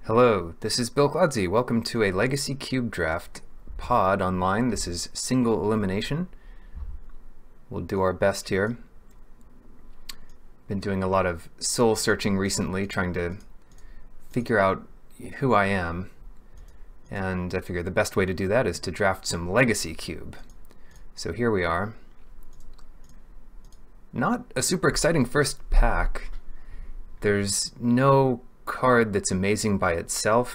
Hello, this is Bill Glodsey. Welcome to a Legacy Cube Draft pod online. This is single elimination. We'll do our best here. Been doing a lot of soul searching recently, trying to figure out who I am. And I figure the best way to do that is to draft some Legacy Cube. So here we are. Not a super exciting first pack. There's no card that's amazing by itself.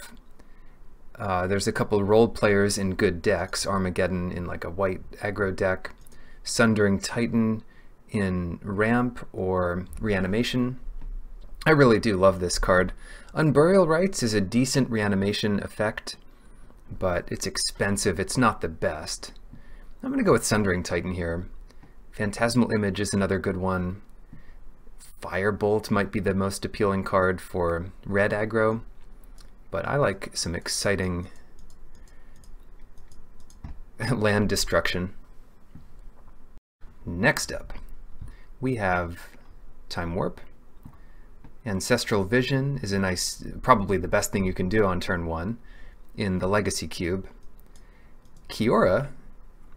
There's a couple role players in good decks. Armageddon in like a white aggro deck, Sundering Titan in ramp or reanimation. I really do love this card. Unburial Rites is a decent reanimation effect, but it's expensive. It's not the best. I'm going to go with Sundering Titan here. Phantasmal Image is another good one. Firebolt might be the most appealing card for red aggro, but I like some exciting land destruction. Next up, we have Time Warp. Ancestral Vision is a nice, probably the best thing you can do on turn 1 in the Legacy Cube. Kiora,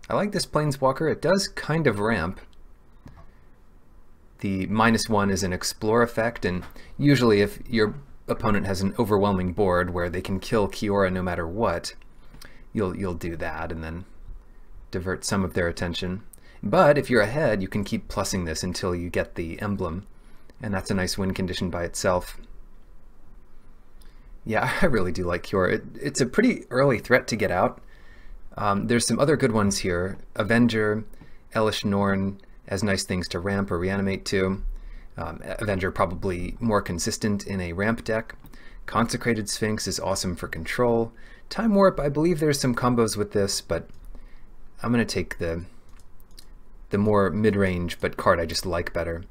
I like this Planeswalker. It does kind of ramp. The -1 is an explore effect, and usually if your opponent has an overwhelming board where they can kill Kiora no matter what, you'll do that and then divert some of their attention. But if you're ahead, you can keep plussing this until you get the emblem, and that's a nice win condition by itself. Yeah, I really do like Kiora. It's a pretty early threat to get out. There's some other good ones here. Avenger, Elish Norn as nice things to ramp or reanimate to. Avenger probably more consistent in a ramp deck. Consecrated Sphinx is awesome for control. Time Warp, I believe there's some combos with this, but I'm going to take the more mid-range but card I just like better.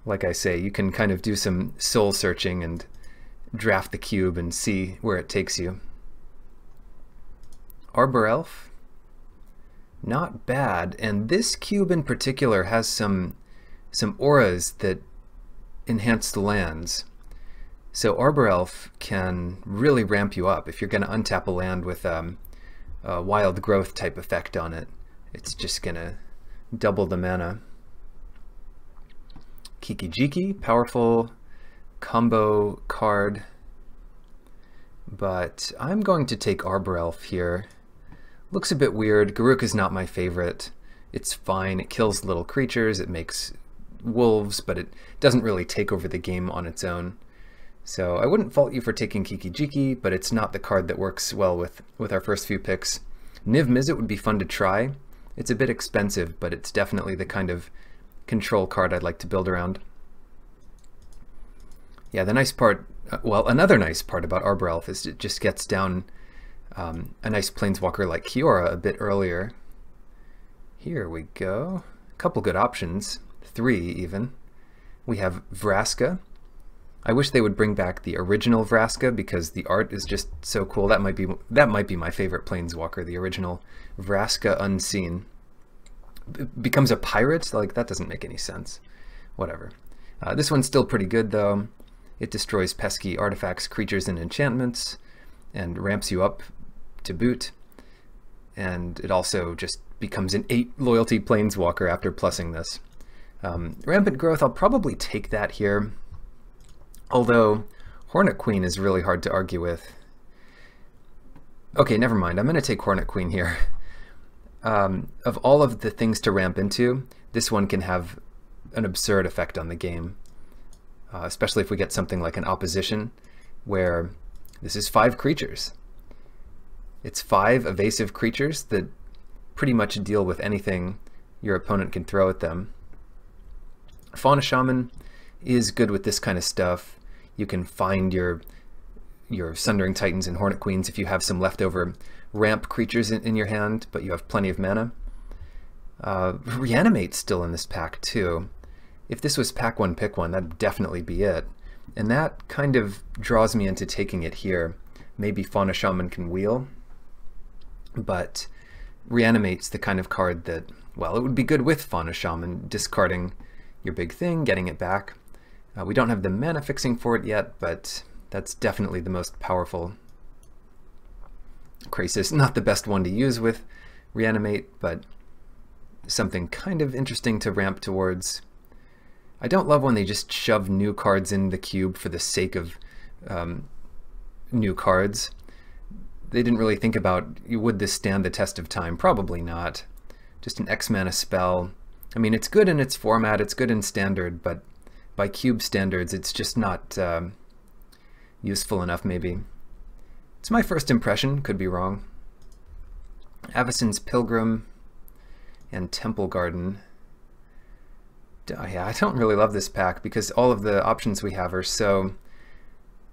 Like I say, you can kind of do some soul searching and draft the cube and see where it takes you. Arbor Elf, not bad, and this cube in particular has some auras that enhance the lands. So Arbor Elf can really ramp you up if you're going to untap a land with a wild growth type effect on it. It's just going to double the mana. Kiki-Jiki, powerful combo card, but I'm going to take Arbor Elf here. Looks a bit weird. Garruk is not my favorite. It's fine. It kills little creatures. It makes wolves, but it doesn't really take over the game on its own. So I wouldn't fault you for taking Kiki-Jiki, but it's not the card that works well with our first few picks. Niv Mizzet would be fun to try. It's a bit expensive, but it's definitely the kind of control card I'd like to build around. Yeah, the nice part, well, another nice part about Arbor Elf is it just gets down a nice planeswalker like Kiora a bit earlier. Here we go. A couple good options. 3 even. We have Vraska. I wish they would bring back the original Vraska because the art is just so cool. That might be my favorite planeswalker, the original Vraska Unseen. Becomes a pirate? Like, that doesn't make any sense. Whatever. This one's still pretty good though. It destroys pesky artifacts, creatures, and enchantments, and ramps you up to boot, and it also just becomes an 8 loyalty planeswalker after plussing this. Rampant Growth, I'll probably take that here, although Hornet Queen is really hard to argue with. Okay, never mind, I'm going to take Hornet Queen here. Of all of the things to ramp into, this one can have an absurd effect on the game, especially if we get something like an opposition, where this is 5 creatures. It's 5 evasive creatures that pretty much deal with anything your opponent can throw at them. Fauna Shaman is good with this kind of stuff. You can find your Sundering Titans and Hornet Queens if you have some leftover ramp creatures in your hand, but you have plenty of mana. Reanimate's still in this pack too. If this was pack 1, pick 1, that'd definitely be it. And that kind of draws me into taking it here. Maybe Fauna Shaman can wheel, but Reanimate's the kind of card that, well, it would be good with Fauna Shaman, discarding your big thing, getting it back. We don't have the mana fixing for it yet, but That's definitely the most powerful Krasis. Not the best one to use with Reanimate, but something kind of interesting to ramp towards. I don't love when they just shove new cards in the cube for the sake of new cards. They didn't really think about, would this stand the test of time? Probably not. Just an X mana spell. I mean, it's good in its format, it's good in standard, but by cube standards, it's just not useful enough, maybe. It's my first impression, could be wrong. Avacyn's Pilgrim and Temple Garden. Yeah, I don't really love this pack because all of the options we have are so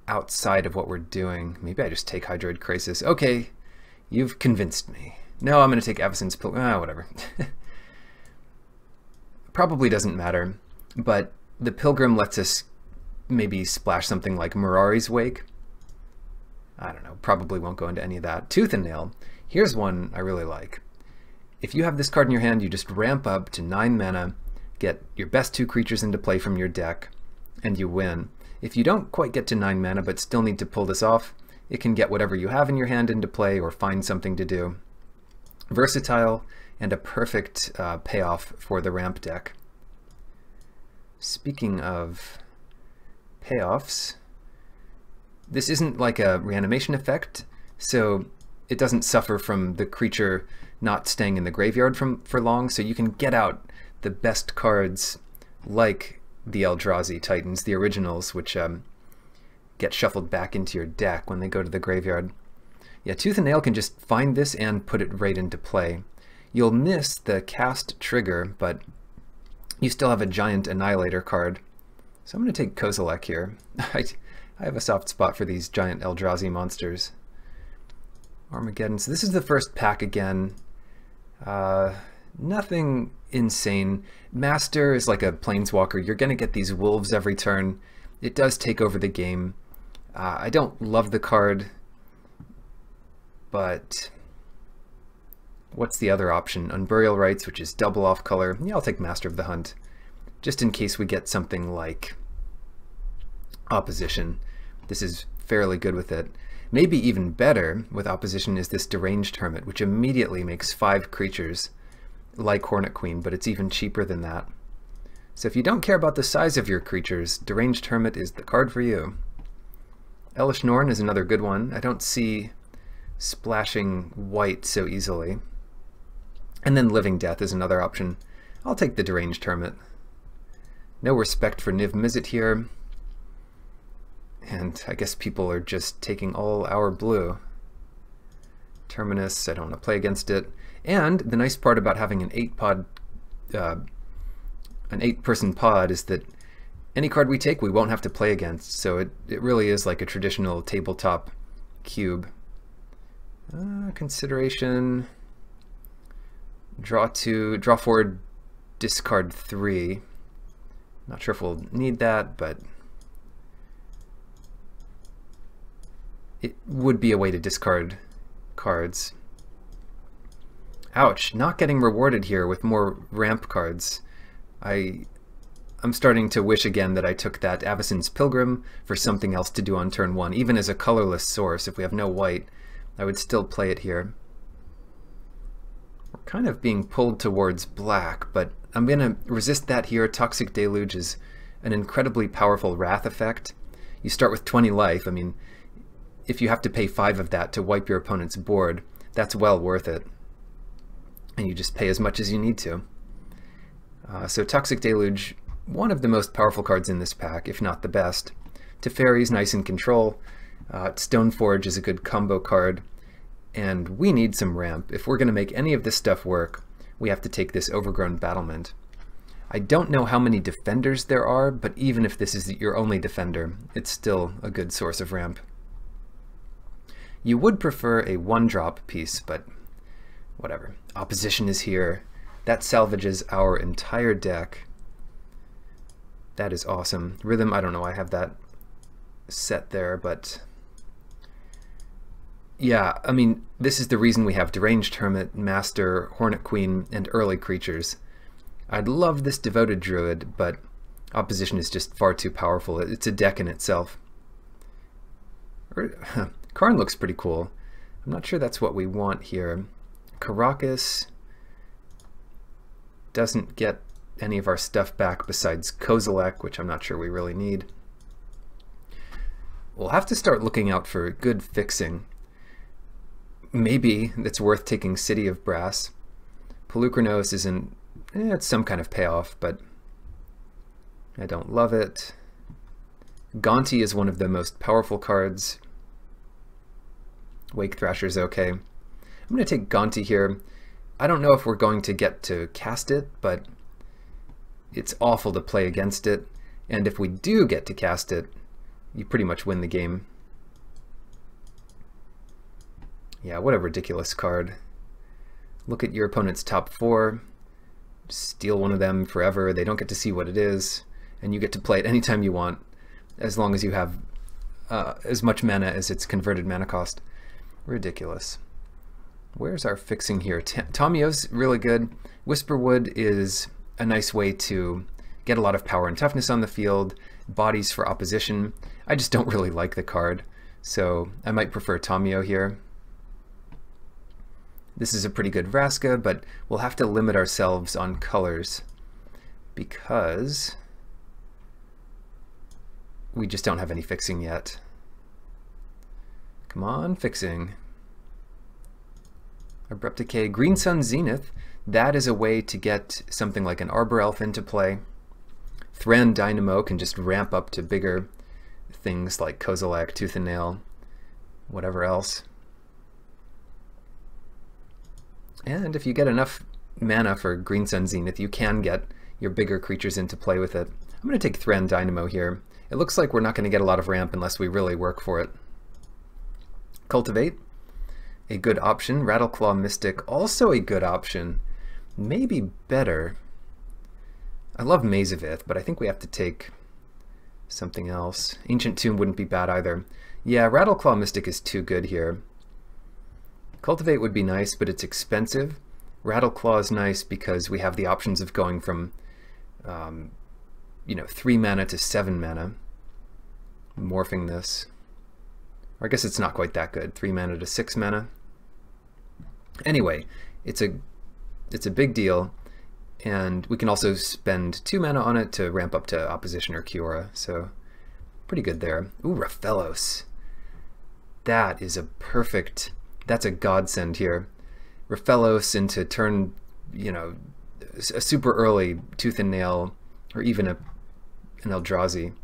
outside of what we're doing. Maybe I just take Hydroid Krasis. Okay, you've convinced me. No, I'm going to take Avacyn's Pilgrim. Whatever. Probably doesn't matter, but the Pilgrim lets us maybe splash something like Mirari's Wake. I don't know, probably won't go into any of that. Tooth and Nail. Here's one I really like. If you have this card in your hand, you just ramp up to 9 mana, get your best 2 creatures into play from your deck, and you win. If you don't quite get to 9 mana but still need to pull this off, it can get whatever you have in your hand into play or find something to do. Versatile and a perfect payoff for the ramp deck. Speaking of payoffs, this isn't like a reanimation effect, so it doesn't suffer from the creature not staying in the graveyard for long, so you can get out the best cards like the Eldrazi Titans, the originals, which get shuffled back into your deck when they go to the graveyard. Yeah, Tooth and Nail can just find this and put it right into play. You'll miss the cast trigger, but you still have a giant Annihilator card. So I'm going to take Kozilek here. I have a soft spot for these giant Eldrazi monsters. Armageddon. So this is the first pack again. Nothing insane. Master is like a planeswalker. You're going to get these wolves every turn. It does take over the game. I don't love the card, but what's the other option? Unburial Rites, which is double off color. Yeah, I'll take Master of the Hunt, just in case we get something like Opposition. This is fairly good with it. Maybe even better with Opposition is this Deranged Hermit, which immediately makes 5 creatures like Hornet Queen, but it's even cheaper than that. So if you don't care about the size of your creatures, Deranged Hermit is the card for you. Elish Norn is another good one. I don't see splashing white so easily. And then Living Death is another option. I'll take the Deranged Hermit. No respect for Niv Mizzet here. And I guess people are just taking all our blue. Terminus, I don't want to play against it. And the nice part about having an 8-person pod is that any card we take we won't have to play against, so it really is like a traditional tabletop cube. Consideration, draw 2, draw 4, discard 3. Not sure if we'll need that, but it would be a way to discard cards. Ouch, not getting rewarded here with more ramp cards. I'm starting to wish again that I took that Avacyn's Pilgrim for something else to do on turn 1. Even as a colorless source, if we have no white, I would still play it here. We're kind of being pulled towards black, but I'm going to resist that here. Toxic Deluge is an incredibly powerful wrath effect. You start with 20 life. I mean, if you have to pay 5 of that to wipe your opponent's board, that's well worth it. And you just pay as much as you need to. So Toxic Deluge, one of the most powerful cards in this pack, if not the best. Teferi's nice in control. Stoneforge is a good combo card. And we need some ramp. If we're going to make any of this stuff work, we have to take this Overgrown Battlement. I don't know how many defenders there are, but even if this is your only defender, it's still a good source of ramp. You would prefer a 1-drop piece, but whatever. Opposition is here. That salvages our entire deck. That is awesome. Rhythm, I don't know, I have that set there, but yeah, I mean, this is the reason we have Deranged Hermit, Master, Hornet Queen, and early creatures. I'd love this Devoted Druid, but Opposition is just far too powerful. It's a deck in itself. Karn looks pretty cool. I'm not sure that's what we want here. Caracas doesn't get any of our stuff back besides Kozilek, which I'm not sure we really need. We'll have to start looking out for good fixing. Maybe it's worth taking City of Brass. Pelucranos isn't... it's some kind of payoff, but I don't love it. Gonti is one of the most powerful cards. Wake Thrasher's okay. I'm going to take Gonti here. I don't know if we're going to get to cast it, but it's awful to play against it. And if we do get to cast it, you pretty much win the game. Yeah, what a ridiculous card. Look at your opponent's top 4. Steal one of them forever. They don't get to see what it is. And you get to play it anytime you want, as long as you have as much mana as its converted mana cost. Ridiculous. Where's our fixing here? Tamiyo's really good. Whisperwood is a nice way to get a lot of power and toughness on the field. Bodies for opposition. I just don't really like the card, so I might prefer Tamiyo here. This is a pretty good Vraska, but we'll have to limit ourselves on colors because we just don't have any fixing yet. Come on, fixing. Abrupt Decay, Green Sun Zenith. That is a way to get something like an Arbor Elf into play. Thran Dynamo can just ramp up to bigger things like Kozilek, Tooth and Nail, whatever else. And if you get enough mana for Green Sun Zenith, you can get your bigger creatures into play with it. I'm going to take Thran Dynamo here. It looks like we're not going to get a lot of ramp unless we really work for it. Cultivate, a good option. Rattleclaw Mystic, also a good option. Maybe better. I love Mazavith, but I think we have to take something else. Ancient Tomb wouldn't be bad either. Yeah, Rattleclaw Mystic is too good here. Cultivate would be nice, but it's expensive. Rattleclaw is nice because we have the options of going from 3 mana to 7 mana. Morphing this. Or I guess it's not quite that good. 3 mana to 6 mana. Anyway, it's a big deal, and we can also spend 2 mana on it to ramp up to Opposition or Kiora, so pretty good there. Ooh, Raphalos. That is that's a godsend here. Raphalos into turn, a super early Tooth and Nail, or even an Eldrazi.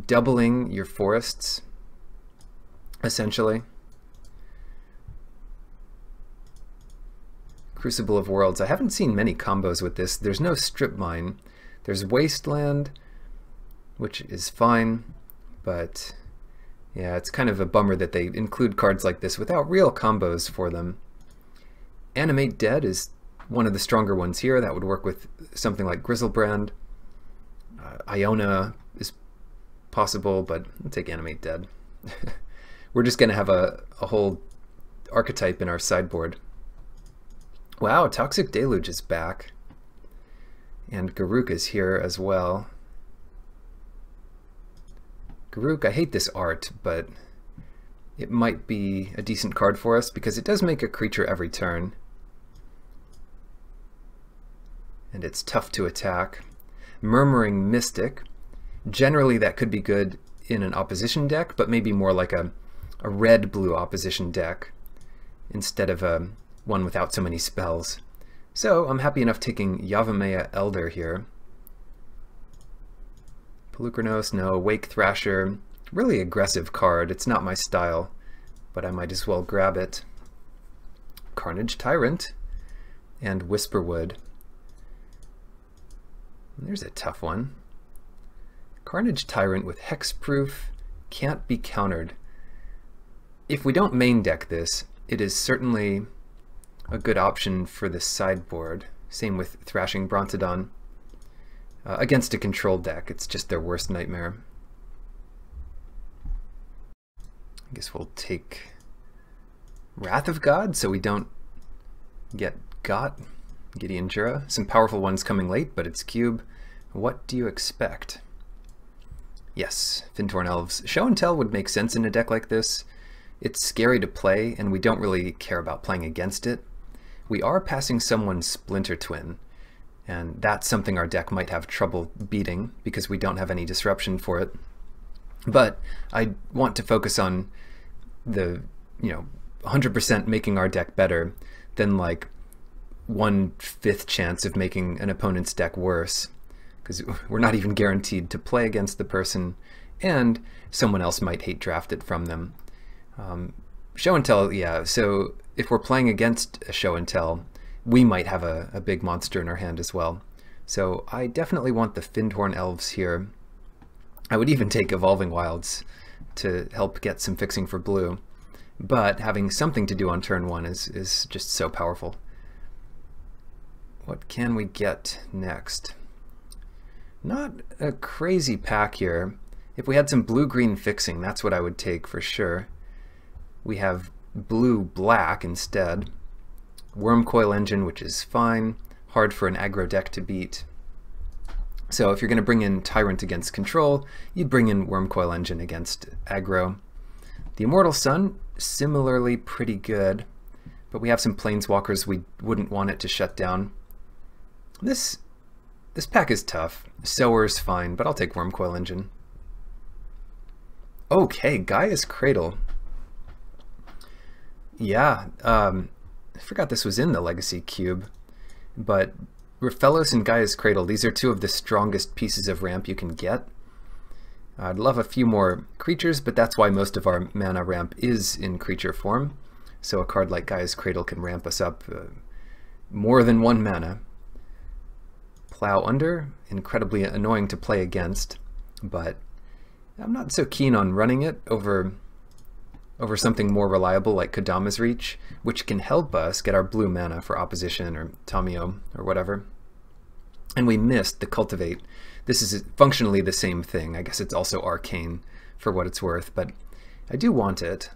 Doubling your forests, essentially. Crucible of Worlds. I haven't seen many combos with this. There's no Strip Mine. There's Wasteland, which is fine, but yeah, it's kind of a bummer that they include cards like this without real combos for them. Animate Dead is one of the stronger ones here. That would work with something like Grizzlebrand. Iona is possible, but I'll take Animate Dead. We're just going to have a whole archetype in our sideboard. Wow, Toxic Deluge is back. And Garruk is here as well. Garruk, I hate this art, but it might be a decent card for us because it does make a creature every turn. And it's tough to attack. Murmuring Mystic. Generally that could be good in an opposition deck, but maybe more like a red-blue opposition deck instead of one without so many spells. So I'm happy enough taking Yavimaya Elder here. Pelucranos, no. Wake Thrasher, really aggressive card. It's not my style, but I might as well grab it. Carnage Tyrant and Whisperwood. There's a tough one. Carnage Tyrant with Hexproof can't be countered. If we don't main deck this, it is certainly a good option for the sideboard. Same with Thrashing Brontodon. Against a control deck, it's just their worst nightmare. I guess we'll take Wrath of God so we don't get got. Gideon Jura. Some powerful ones coming late, but it's cube. What do you expect? Yes, Fintorn Elves. Show and Tell would make sense in a deck like this. It's scary to play, and we don't really care about playing against it. We are passing someone's Splinter Twin, and that's something our deck might have trouble beating because we don't have any disruption for it. But I want to focus on the, 100% making our deck better than like 1/5 chance of making an opponent's deck worse, because we're not even guaranteed to play against the person, and someone else might hate draft it from them. Show and Tell, yeah, so if we're playing against a Show and Tell, we might have a big monster in our hand as well. So I definitely want the Fintorn Elves here. I would even take Evolving Wilds to help get some fixing for blue, but having something to do on turn 1 is just so powerful. What can we get next? Not a crazy pack here. If we had some blue-green fixing, that's what I would take for sure. We have blue-black instead. Wormcoil Engine, which is fine. Hard for an aggro deck to beat. So if you're going to bring in Tyrant against control, you'd bring in Wormcoil Engine against aggro. The Immortal Sun, similarly pretty good, but we have some Planeswalkers we wouldn't want it to shut down. This pack is tough. Sower's fine, but I'll take Wormcoil Engine. Okay, Gaia's Cradle. Yeah, I forgot this was in the Legacy Cube, but Raphellos and Gaia's Cradle, these are two of the strongest pieces of ramp you can get. I'd love a few more creatures, but that's why most of our mana ramp is in creature form. So a card like Gaia's Cradle can ramp us up more than 1 mana. Plow Under, incredibly annoying to play against, but I'm not so keen on running it over something more reliable like Kodama's Reach, which can help us get our blue mana for Opposition or Tamio or whatever. And we missed the Cultivate. This is functionally the same thing. I guess it's also arcane for what it's worth, but I do want it.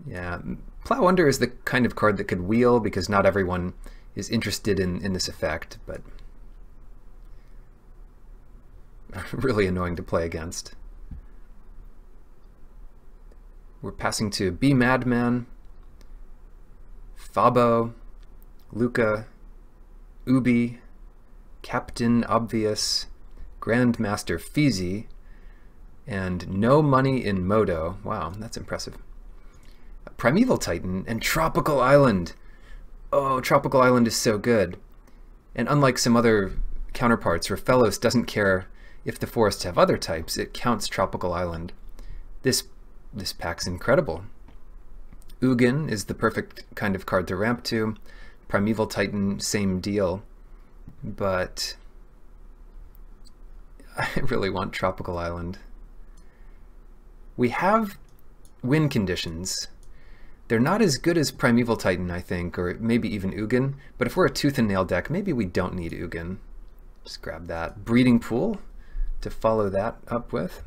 Yeah, Plow Under is the kind of card that could wheel because not everyone is interested in this effect, but really annoying to play against. We're passing to Be Madman, Fabo, Luca, Ubi, Captain Obvious, Grandmaster Fizi, and No Money in Modo. Wow, that's impressive. Primeval Titan and Tropical Island. Oh, Tropical Island is so good. And unlike some other counterparts, Raphellos doesn't care if the forests have other types. It counts Tropical Island. This pack's incredible. Ugin is the perfect kind of card to ramp to. Primeval Titan, same deal. But I really want Tropical Island. We have win conditions. They're not as good as Primeval Titan, I think, or maybe even Ugin, but if we're a Tooth and Nail deck, maybe we don't need Ugin. Just grab that. Breeding Pool to follow that up with.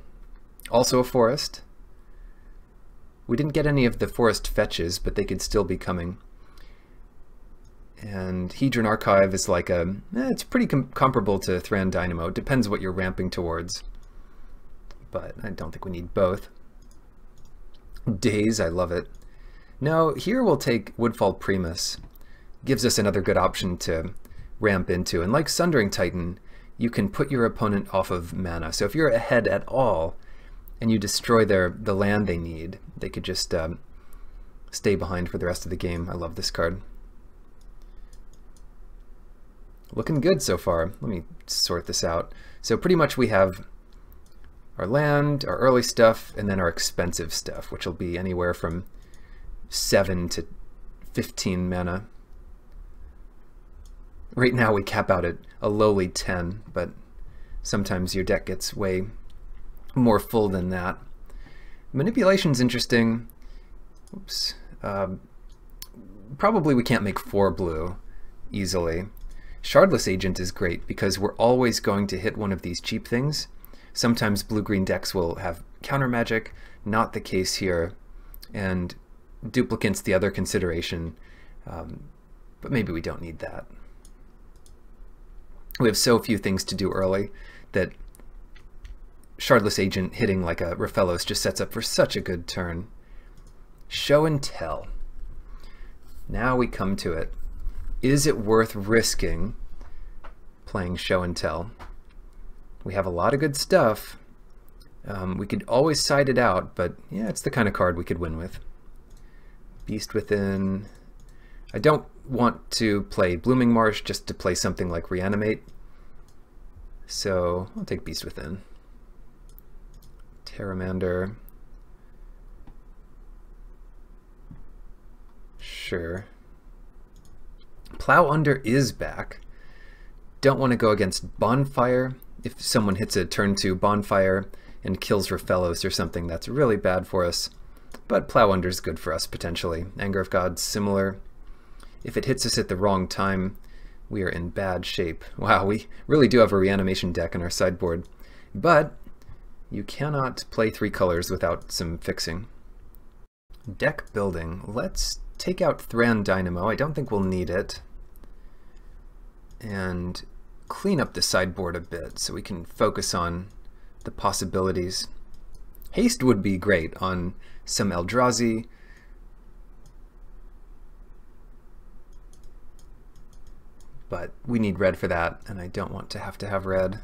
Also a forest. We didn't get any of the forest fetches, but they could still be coming. And Hedron Archive is like it's pretty comparable to Thran Dynamo. It depends what you're ramping towards, but I don't think we need both. Daze, I love it. No, here we'll take Woodfall Primus. Gives us another good option to ramp into. And like Sundering Titan, you can put your opponent off of mana. So if you're ahead at all and you destroy the land they need, they could just stay behind for the rest of the game. I love this card. Looking good so far. Let me sort this out. So pretty much we have our land, our early stuff, and then our expensive stuff, which will be anywhere from 7 to 15 mana. Right now we cap out at a lowly 10, but sometimes your deck gets way more full than that. Manipulation's interesting. Oops. Probably we can't make 4 blue easily. Shardless Agent is great because we're always going to hit one of these cheap things. Sometimes blue-green decks will have counter magic, not the case here, and Duplicant's the other consideration, but maybe we don't need that. We have so few things to do early that Shardless Agent hitting like a Raphellos just sets up for such a good turn. Show and Tell. Now we come to it. Is it worth risking playing Show and Tell? We have a lot of good stuff. We could always side it out, but yeah, it's the kind of card we could win with. Beast Within. I don't want to play Blooming Marsh just to play something like Reanimate. So I'll take Beast Within. Terramander. Sure. Plow Under is back. Don't want to go against Bonfire. If someone hits a turn 2 Bonfire and kills Raphellos or something, that's really bad for us. But Plow Under is good for us, potentially. Anger of Gods, similar. If it hits us at the wrong time, we are in bad shape. Wow, we really do have a reanimation deck in our sideboard. But you cannot play 3 colors without some fixing. Deck building. Let's take out Thran Dynamo. I don't think we'll need it. And clean up the sideboard a bit so we can focus on the possibilities. Haste would be great on some Eldrazi. But we need red for that, and I don't want to have red.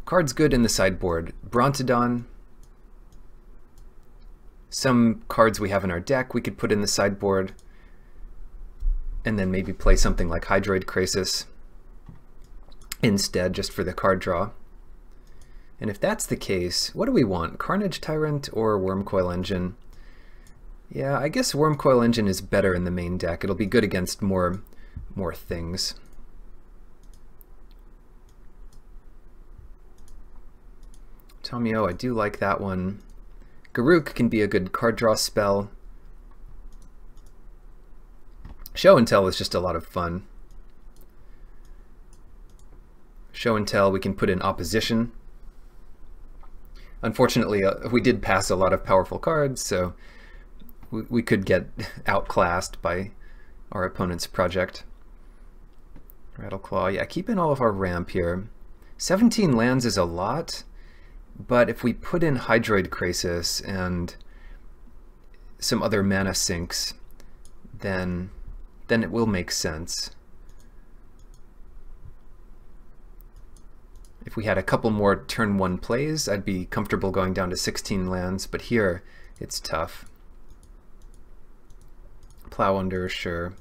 Cards good in the sideboard. Brontodon. Some cards we have in our deck we could put in the sideboard, and then maybe play something like Hydroid Krasis instead, just for the card draw. And if that's the case, what do we want? Carnage Tyrant or Wormcoil Engine? Yeah, I guess Wormcoil Engine is better in the main deck. It'll be good against more things. Tomio, I do like that one. Garruk can be a good card draw spell. Show and Tell is just a lot of fun. Show and Tell we can put in opposition. Unfortunately, we did pass a lot of powerful cards, so we could get outclassed by our opponent's project. Rattleclaw, yeah, keep in all of our ramp here. 17 lands is a lot, but if we put in Hydroid Krasis and some other mana sinks, then it will make sense. If we had a couple more turn 1 plays, I'd be comfortable going down to 16 lands, but here it's tough. Plow Under, sure.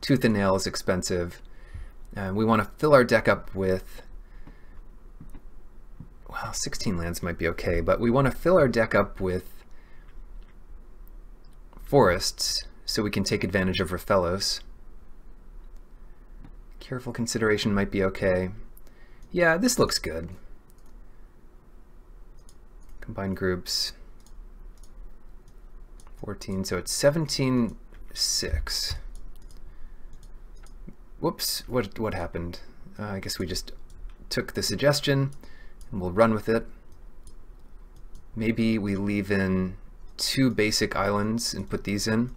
Tooth and Nail is expensive. We want to fill our deck up with, well, 16 lands might be okay, but we want to fill our deck up with forests so we can take advantage of Raphellos. Careful Consideration might be okay. Yeah, this looks good. Combine groups. 14, so it's 17-6. Whoops, what happened? I guess we just took the suggestion and we'll run with it. Maybe we leave in 2 basic islands and put these in.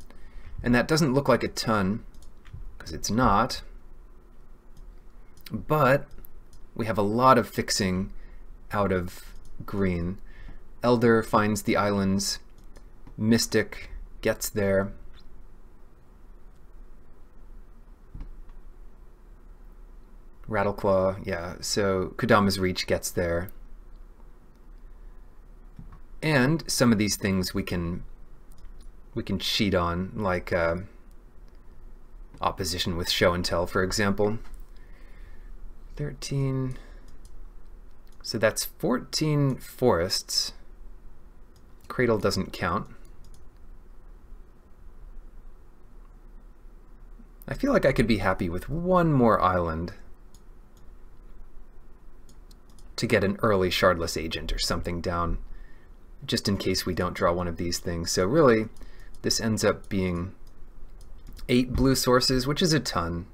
And that doesn't look like a ton, because it's not. But we have a lot of fixing out of green. Elder finds the islands. Mystic gets there. Rattleclaw, yeah, so Kodama's Reach gets there. And some of these things we can cheat on, like opposition with Show and Tell, for example. 13. So that's 14 forests. Cradle doesn't count. I feel like I could be happy with 1 more island to get an early Shardless Agent or something down, just in case we don't draw one of these things. So really, this ends up being 8 blue sources, which is a ton.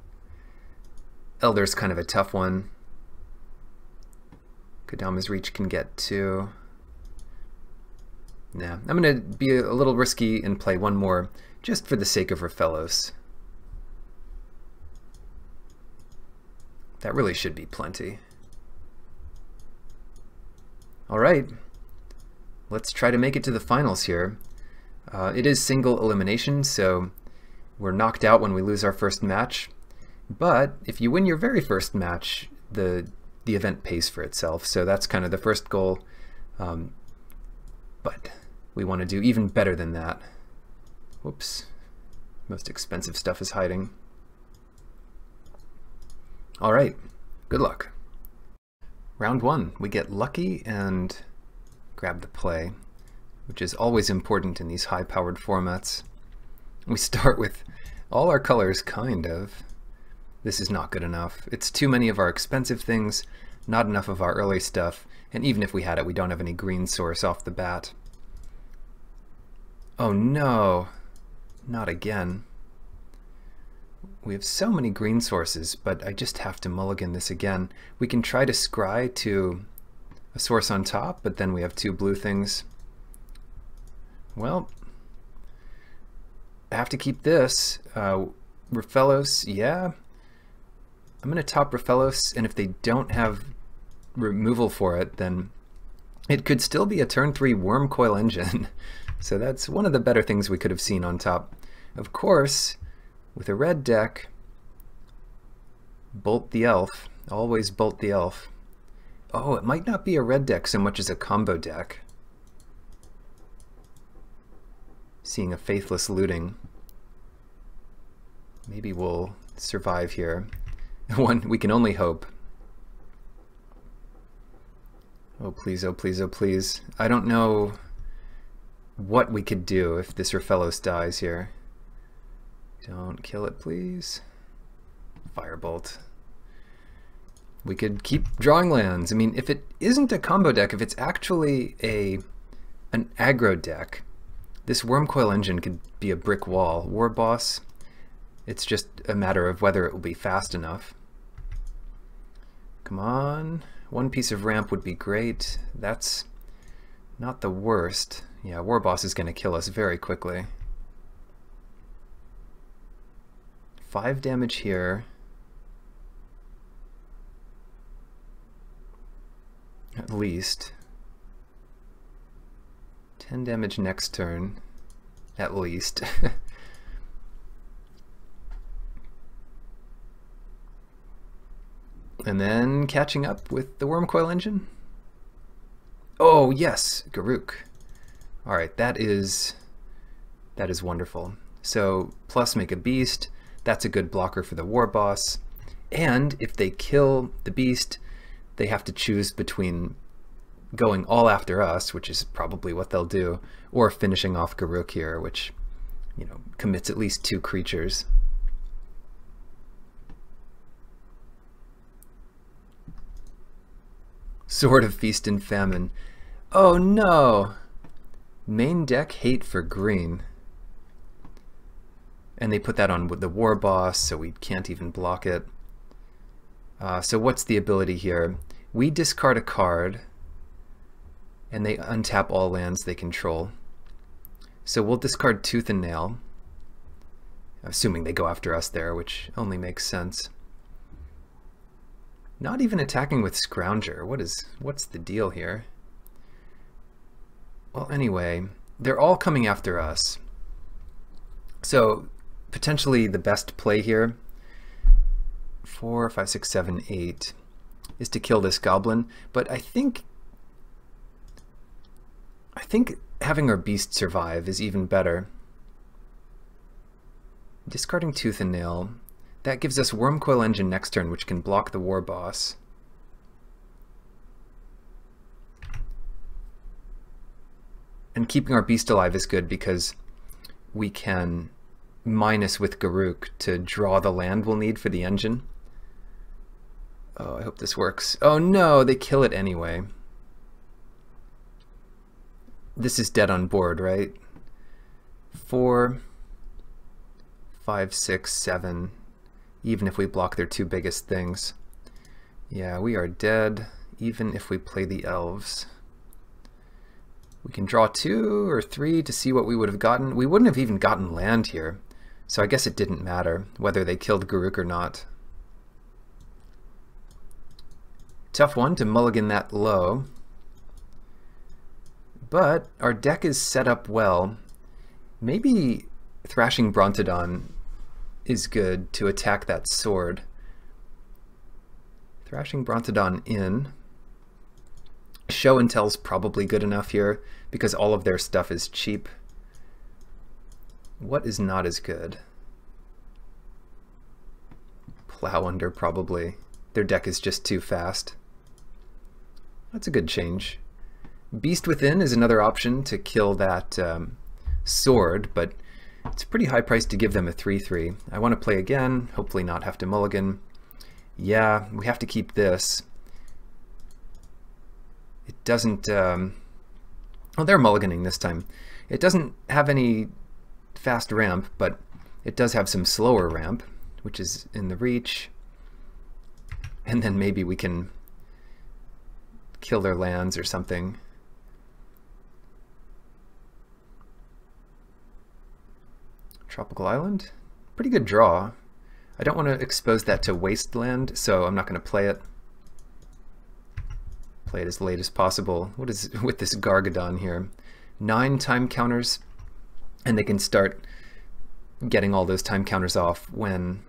Elder's kind of a tough one. Kodama's Reach can get 2. Nah, I'm going to be a little risky and play 1 more, just for the sake of Raphellos. That really should be plenty. Alright, let's try to make it to the finals here. It is single elimination, so we're knocked out when we lose our first match. But if you win your very first match, the event pays for itself. So that's kind of the first goal. But we want to do even better than that. Whoops. Most expensive stuff is hiding. Alright, good luck. Round 1, we get lucky and grab the play, which is always important in these high-powered formats. We start with all our colors, kind of. This is not good enough. It's too many of our expensive things, not enough of our early stuff, and even if we had it, we don't have any green source off the bat. Oh no, not again. We have so many green sources, but I just have to mulligan this again. We can try to scry to a source on top, but then we have 2 blue things. Well, I have to keep this. Raphelos, yeah. I'm going to top Raphelos, and if they don't have removal for it, then it could still be a turn 3 worm coil engine. So that's one of the better things we could have seen on top. Of course, with a red deck, bolt the elf. Always bolt the elf. Oh, it might not be a red deck so much as a combo deck. Seeing a faithless looting. Maybe we'll survive here. We can only hope. Oh please, oh please, oh please. I don't know what we could do if this Raphelos dies here. Don't kill it, please. Firebolt. We could keep drawing lands. I mean, if it isn't a combo deck, if it's actually an aggro deck, this Wormcoil Engine could be a brick wall. War Boss, it's just a matter of whether it will be fast enough. Come on. One piece of ramp would be great. That's not the worst. Yeah, War Boss is going to kill us very quickly. 5 damage here. At least. 10 damage next turn. At least. And then catching up with the Wormcoil Engine. Oh yes, Garruk. Alright, that is wonderful. So plus make a beast, that's a good blocker for the War Boss. And if they kill the beast, they have to choose between going all after us, which is probably what they'll do, or finishing off Garruk here, which, you know, commits at least 2 creatures. Sword of Feast and Famine. Oh no! Main deck hate for green. And they put that on with the War Boss, so we can't even block it. So what's the ability here? We discard a card, and they untap all lands they control. So we'll discard Tooth and Nail, assuming they go after us there, which only makes sense. Not even attacking with Scrounger. What's the deal here? Well, anyway, they're all coming after us. So potentially the best play here, 4, 5, 6, 7, 8, is to kill this goblin. But I think having our beast survive is even better. Discarding Tooth and Nail. That gives us Wormcoil Engine next turn, which can block the War Boss. And keeping our beast alive is good because we can minus with Garruk to draw the land we'll need for the engine. Oh, I hope this works. Oh no, they kill it anyway. This is dead on board, right? 4, 5, 6, 7. Even if we block their 2 biggest things. Yeah, we are dead, even if we play the elves. We can draw 2 or 3 to see what we would have gotten. We wouldn't have even gotten land here, so I guess it didn't matter whether they killed Garruk or not. Tough one to mulligan that low. But our deck is set up well. Maybe Thrashing Brontodon is good to attack that sword. Thrashing Brontodon in. Show and Tell's probably good enough here because all of their stuff is cheap. What is not as good? Plow Under probably. Their deck is just too fast. That's a good change. Beast Within is another option to kill that sword, but it's pretty high price to give them a 3/3. I want to play again, hopefully not have to mulligan. Yeah, we have to keep this. It doesn't... oh, they're mulliganing this time. It doesn't have any fast ramp, but it does have some slower ramp, which is in the reach. And then maybe we can kill their lands or something. Tropical Island? Pretty good draw. I don't want to expose that to Wasteland, so I'm not going to play it. Play it as late as possible. What is with this Gargadon here? 9 time counters, and they can start getting all those time counters off when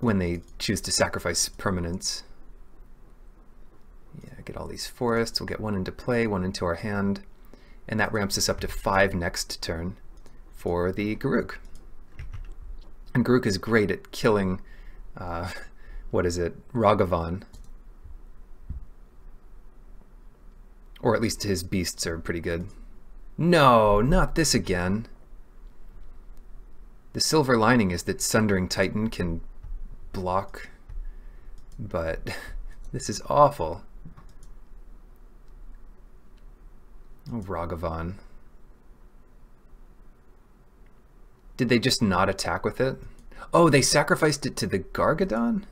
they choose to sacrifice permanents. Yeah, get all these forests. We'll get 1 into play, 1 into our hand, and that ramps us up to 5 next turn for the Garruk. And Garruk is great at killing, what is it, Ragavan. Or at least his beasts are pretty good. No, not this again. The silver lining is that Sundering Titan can block, but this is awful. Oh, Ragavan. Did they just not attack with it? Oh, they sacrificed it to the Gargadon?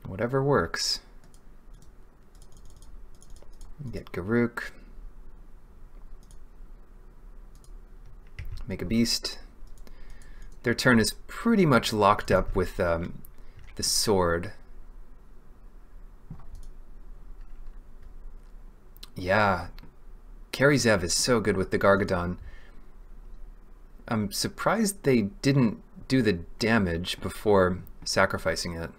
Whatever works. Get Garruk. Make a beast. Their turn is pretty much locked up with the sword. Yeah, Karizev is so good with the Gargadon. I'm surprised they didn't do the damage before sacrificing it.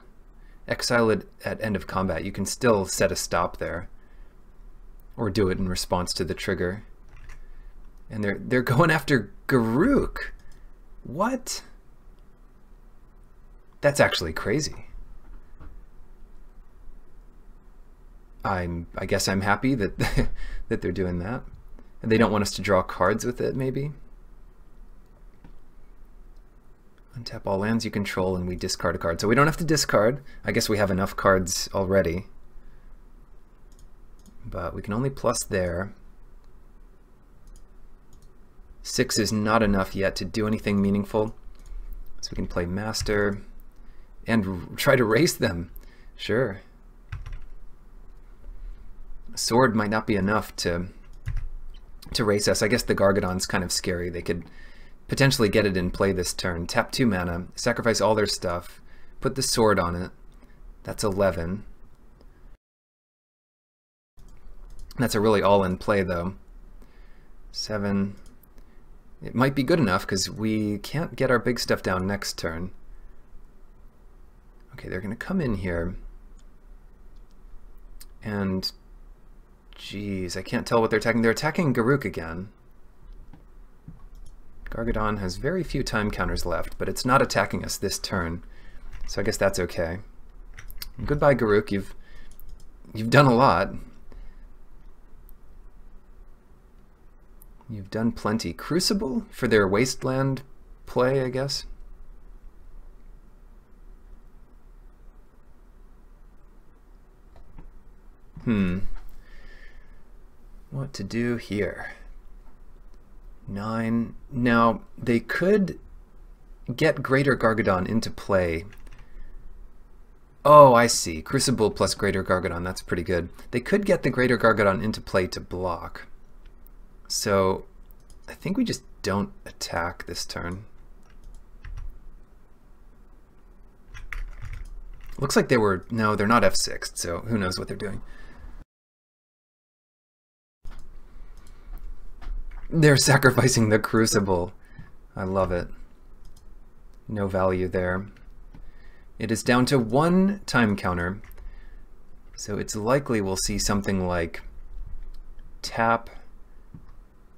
Exile it at end of combat. You can still set a stop there, or do it in response to the trigger. And they're going after Garruk. What? That's actually crazy. I guess I'm happy that that they're doing that. And they don't want us to draw cards with it, maybe. Untap all lands you control and we discard a card. So we don't have to discard. I guess we have enough cards already. But we can only plus there. 6 is not enough yet to do anything meaningful. So we can play Master and try to race them. Sure. A sword might not be enough to race us. I guess the Gargadon's kind of scary. They could potentially get it in play this turn. Tap 2 mana, sacrifice all their stuff, put the sword on it. That's 11. That's a really all-in play, though. 7. It might be good enough, because we can't get our big stuff down next turn. Okay, they're going to come in here. And, geez, I can't tell what they're attacking. They're attacking Garruk again. Gargadon has very few time counters left, but it's not attacking us this turn. So I guess that's okay. And goodbye, Garruk. You've done a lot. You've done plenty. Crucible for their Wasteland play, I guess. What to do here? 9. Now, they could get Greater Gargadon into play. Oh, I see. Crucible plus Greater Gargadon. That's pretty good. They could get the Greater Gargadon into play to block. So I think we just don't attack this turn. Looks like they were, no, they're not F6, so who knows what they're doing. They're sacrificing the Crucible. I love it. No value there. It is down to 1 time counter, so it's likely we'll see something like tap,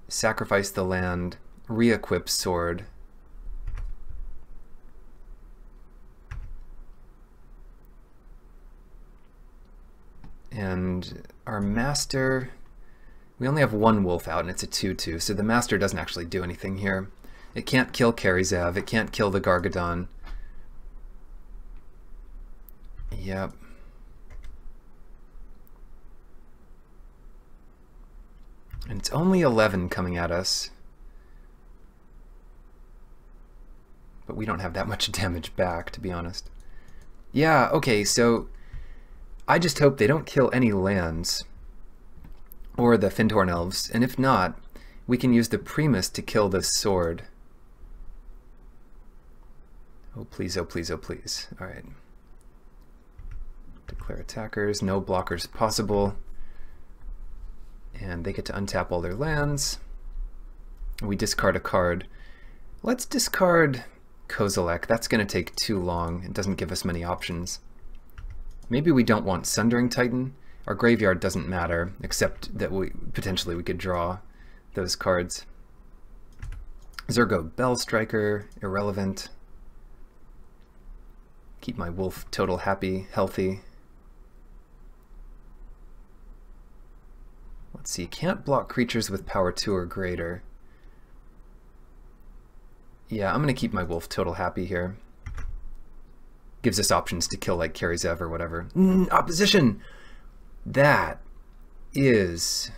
sacrifice the land, re-equip sword. And our master, we only have 1 wolf out and it's a 2/2, so the master doesn't actually do anything here. It can't kill Karizev, it can't kill the Gargadon. Yep. And it's only 11 coming at us. But we don't have that much damage back, to be honest. Yeah, okay, so I just hope they don't kill any lands or the Findhorn Elves, and if not, we can use the Primus to kill this sword. Oh please, oh please, oh please. Alright. Declare attackers, no blockers possible. And they get to untap all their lands. We discard a card. Let's discard Kozilek. That's going to take too long. It doesn't give us many options. Maybe we don't want Sundering Titan. Our graveyard doesn't matter, except that potentially we could draw those cards. Zergo Bellstriker, irrelevant. Keep my wolf total happy, healthy. Let's see, can't block creatures with power 2 or greater. Yeah, I'm going to keep my wolf total happy here. Gives us options to kill like Karizev or whatever. Opposition! That is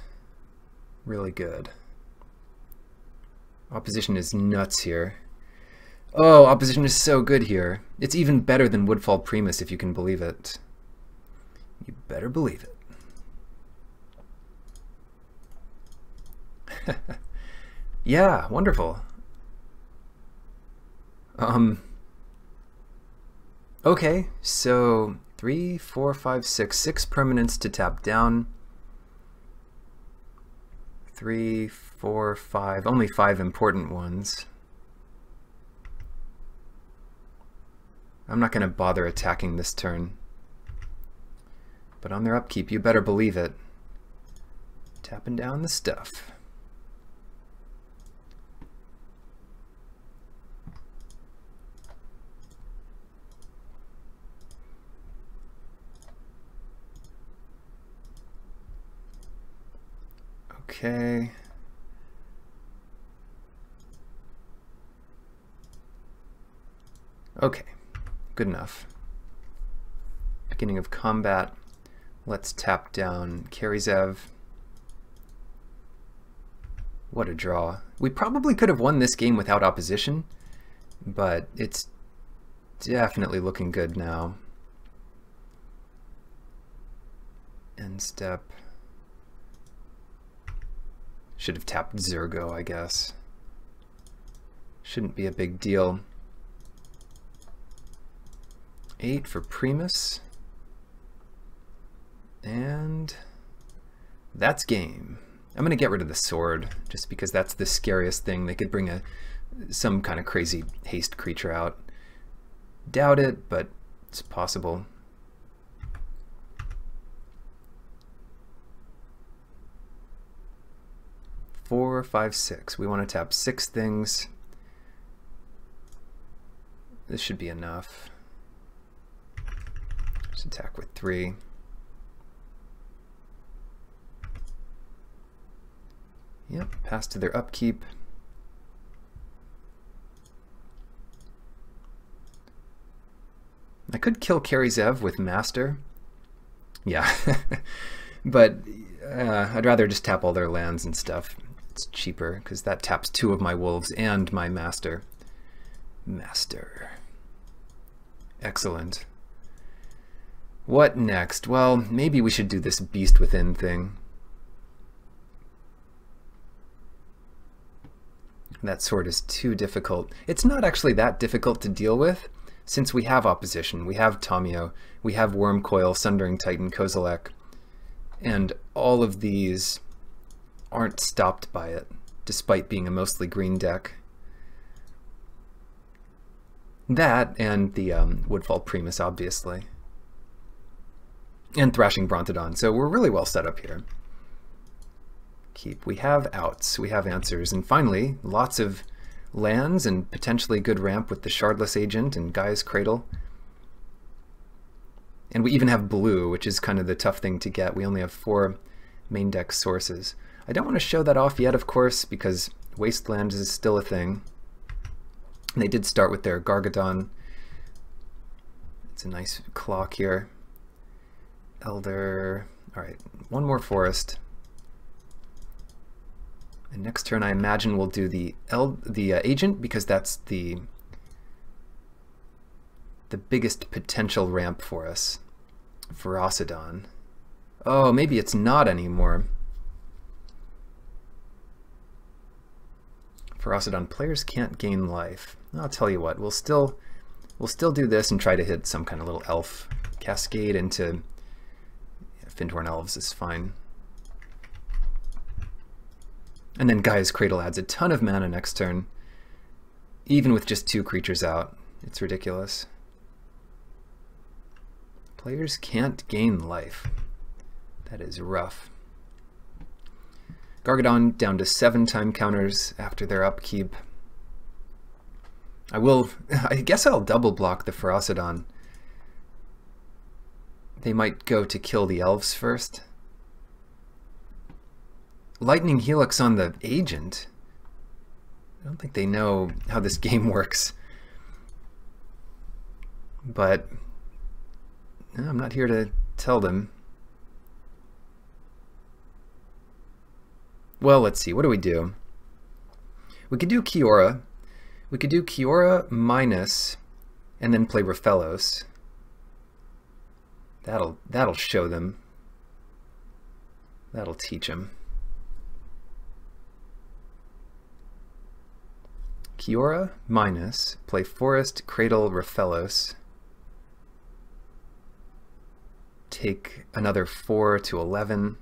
really good. Opposition is nuts here. Oh, opposition is so good here. It's even better than Woodfall Primus, if you can believe it. You better believe it. Yeah, wonderful. Okay, so 3, 4, 5, 6. 6 permanents to tap down. 3, 4, 5. Only 5 important ones. I'm not going to bother attacking this turn. But on their upkeep, you better believe it. Tapping down the stuff. Okay. Okay, good enough. Beginning of combat. Let's tap down Karizev. What a draw. We probably could have won this game without opposition, but it's definitely looking good now. End step. Should have tapped Zergo, I guess. Shouldn't be a big deal. 8 for Primus. And that's game. I'm going to get rid of the sword, just because that's the scariest thing. They could bring some kind of crazy haste creature out. Doubt it, but it's possible. Four, 5, 6. We want to tap 6 things. This should be enough. Just attack with 3. Yep, pass to their upkeep. I could kill Karizev with Master. Yeah, but I'd rather just tap all their lands and stuff. It's cheaper, because that taps 2 of my wolves and my Master. Master. Excellent. What next? Well, maybe we should do this Beast Within thing. That sword is too difficult. It's not actually that difficult to deal with, since we have opposition, we have Tamio, we have Wormcoil, Sundering Titan, Kozilek, and all of these aren't stopped by it, despite being a mostly green deck. That and the Woodfall Primus, obviously. And Thrashing Brontodon, so we're really well set up here. Keep. We have outs, we have answers, and finally, lots of lands and potentially good ramp with the Shardless Agent and Gaia's Cradle. And we even have blue, which is kind of the tough thing to get. We only have 4 main deck sources. I don't want to show that off yet, of course, because Wasteland is still a thing. And they did start with their Gargadon. It's a nice clock here. Elder. Alright, one more forest. And next turn I imagine we'll do the Agent, because that's the biggest potential ramp for us. Ferocidon. Oh, maybe it's not anymore. Ferocidon, players can't gain life. I'll tell you what, we'll still do this and try to hit some kind of little elf. Cascade into Fyndhorn Elves is fine. And then Gaia's Cradle adds a ton of mana next turn, even with just 2 creatures out. It's ridiculous. Players can't gain life. That is rough. Gargadon down to 7 time counters after their upkeep. I guess I'll double block the Ferocidon. They might go to kill the elves first. Lightning Helix on the Agent? I don't think they know how this game works. But I'm not here to tell them. Well, let's see. What do we do? We could do Kiora. We could do Kiora minus and then play Raphellos. That'll show them. That'll teach them. Kiora minus, play Forest, Cradle, Raphellos. Take another 4 to 11.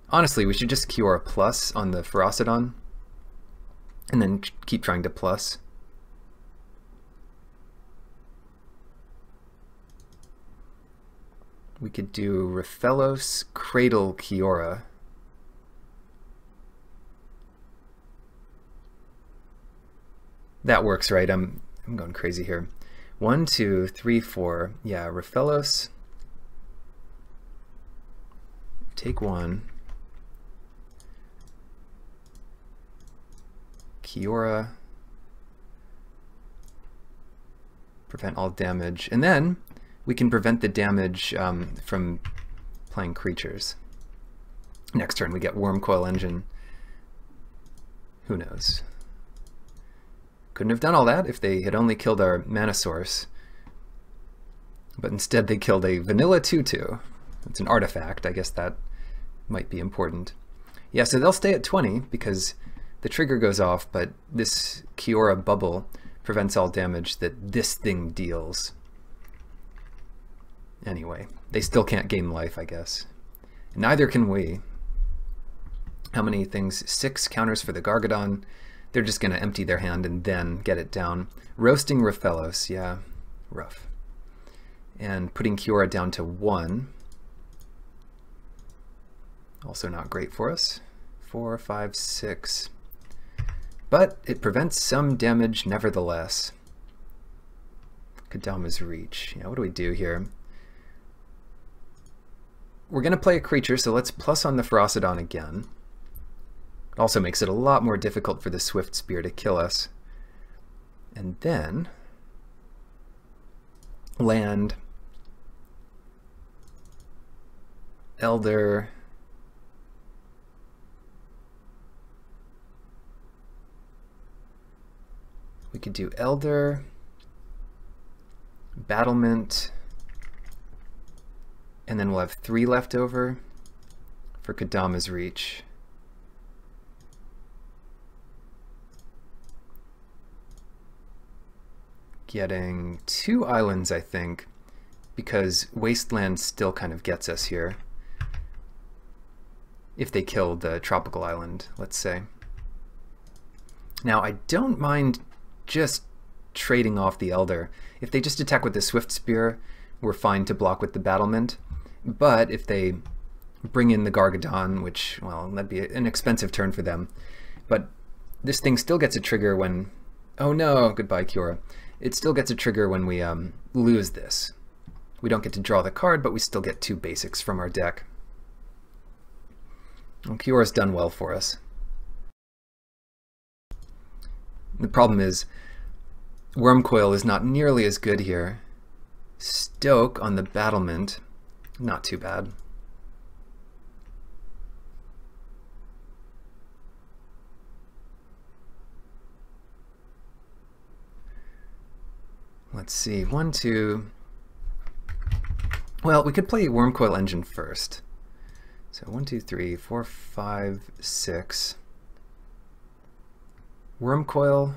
Honestly, we should just Kiora plus on the Ferocidon, and then keep trying to plus. We could do Raphellos, Cradle, Kiora. That works, right? I'm going crazy here. 1, 2, 3, 4. Yeah, Raphellos. Take 1. Kiora. Prevent all damage. And then we can prevent the damage from playing creatures. Next turn we get Wormcoil Engine. Who knows? Couldn't have done all that if they had only killed our mana source. But instead they killed a vanilla 2/2. It's an artifact. I guess that might be important. Yeah, so they'll stay at 20 because the trigger goes off, but this Kiora bubble prevents all damage that this thing deals. Anyway, they still can't gain life, I guess. Neither can we. How many things? 6 counters for the Gargadon. They're just going to empty their hand and then get it down. Roasting Raphellos, yeah, rough. And putting Kiora down to 1. Also not great for us. 4, 5, 6. But it prevents some damage nevertheless. Kadama's Reach. Yeah, what do we do here? We're going to play a creature, so let's plus on the Ferocidon again. It also makes it a lot more difficult for the Swift Spear to kill us. And then land, Elder, we could do Elder, Battlement, and then we'll have 3 left over for Kadama's Reach. getting 2 islands, I think, because Wasteland still kind of gets us here. If they kill the tropical island, let's say. Now, I don't mind just trading off the Elder. If they just attack with the Swift Spear, we're fine to block with the Battlement. But if they bring in the Gargadon, which, well, that'd be an expensive turn for them. But this thing still gets a trigger when... Oh no, goodbye Kiora. It still gets a trigger when we lose this. We don't get to draw the card, but we still get 2 basics from our deck. Well, Kiora's done well for us. The problem is, Wormcoil is not nearly as good here. Stoke on the Battlement, not too bad. Let's see, 1, 2... Well, we could play Wormcoil Engine first. So 1, 2, 3, 4, 5, 6. Wormcoil.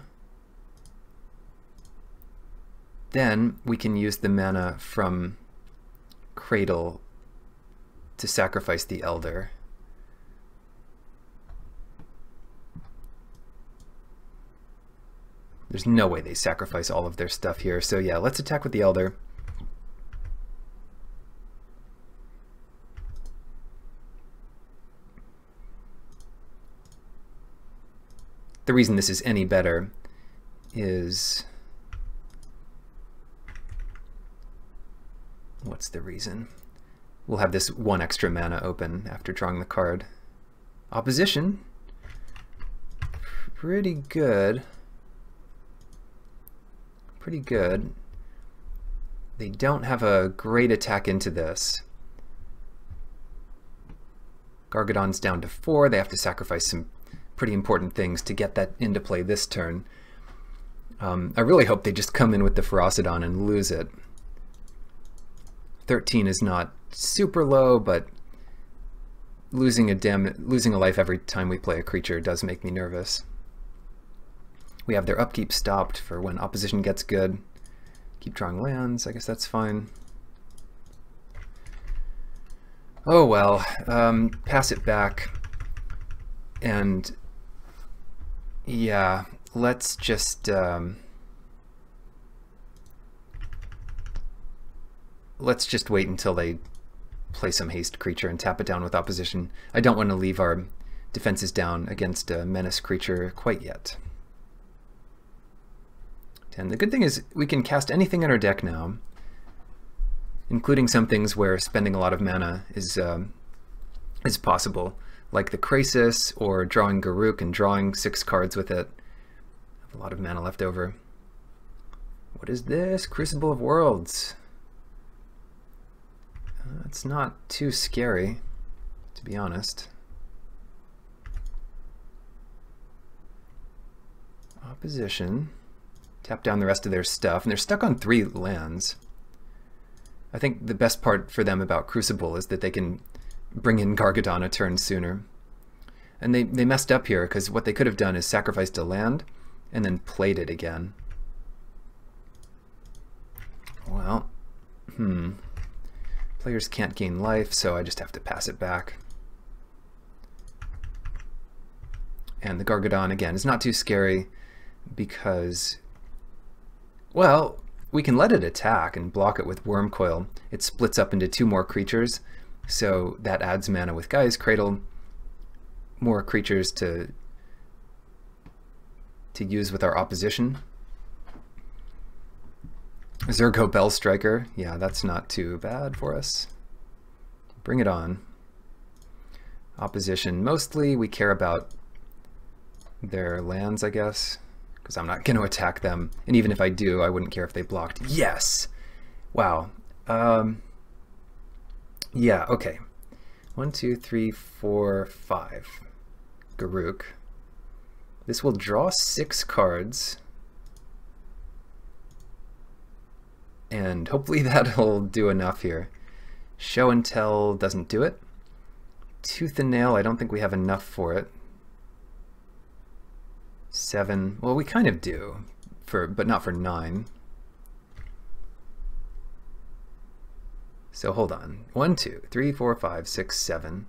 Then we can use the mana from Cradle to sacrifice the Elder. There's no way they sacrifice all of their stuff here. So yeah, let's attack with the Elder. The reason this is any better is... What's the reason? We'll have this 1 extra mana open after drawing the card. Opposition. Pretty good. Pretty good. They don't have a great attack into this. Gargadon's down to 4. They have to sacrifice some pretty important things to get that into play this turn. I really hope they just come in with the Ferocidon and lose it. 13 is not super low, but losing a life every time we play a creature does make me nervous. We have their upkeep stopped for when opposition gets good. Keep drawing lands, I guess that's fine. Oh well, pass it back. And yeah, let's just wait until they play some haste creature and tap it down with opposition. I don't want to leave our defenses down against a menace creature quite yet. And the good thing is we can cast anything in our deck now, including some things where spending a lot of mana is possible, like the Krasis or drawing Garruk and drawing 6 cards with it. I have a lot of mana left over. What is this? Crucible of Worlds. It's not too scary, to be honest. Opposition. Tap down the rest of their stuff, and they're stuck on 3 lands. I think the best part for them about Crucible is that they can bring in Gargadon a turn sooner. And they messed up here, because what they could have done is sacrificed a land, and then played it again. Well, players can't gain life, so I just have to pass it back. And the Gargadon, again, is not too scary, because... well, we can let it attack and block it with Wormcoil. It splits up into 2 more creatures, so that adds mana with Gaia's Cradle, more creatures to use with our opposition. Zergo Bellstriker, yeah, that's not too bad for us. Bring it on. Opposition, mostly we care about their lands, I guess, because I'm not going to attack them. And even if I do, I wouldn't care if they blocked. Yes! Wow. Yeah, okay. 1, 2, 3, 4, 5. Garruk. This will draw 6 cards. And hopefully that'll do enough here. Show and Tell doesn't do it. Tooth and Nail, I don't think we have enough for it. 7, well, we kind of do, but not for 9. So hold on. 1, 2, 3, 4, 5, 6, 7.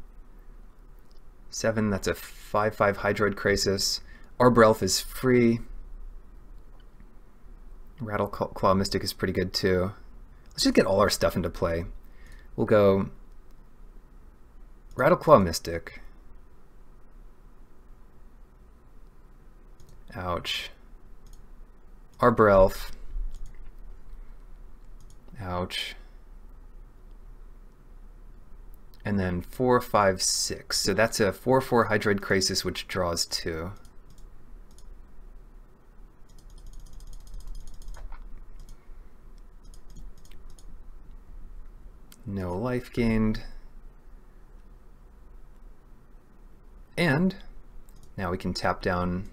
7, that's a 5/5 Hydroid Krasis. Arbor Elf is free. Rattleclaw Mystic is pretty good too. Let's just get all our stuff into play. We'll go Rattleclaw Mystic. Ouch. Arbor Elf. Ouch. And then 4, 5, 6. So that's a 4/4 Hydroid Krasis, which draws 2. No life gained. And now we can tap down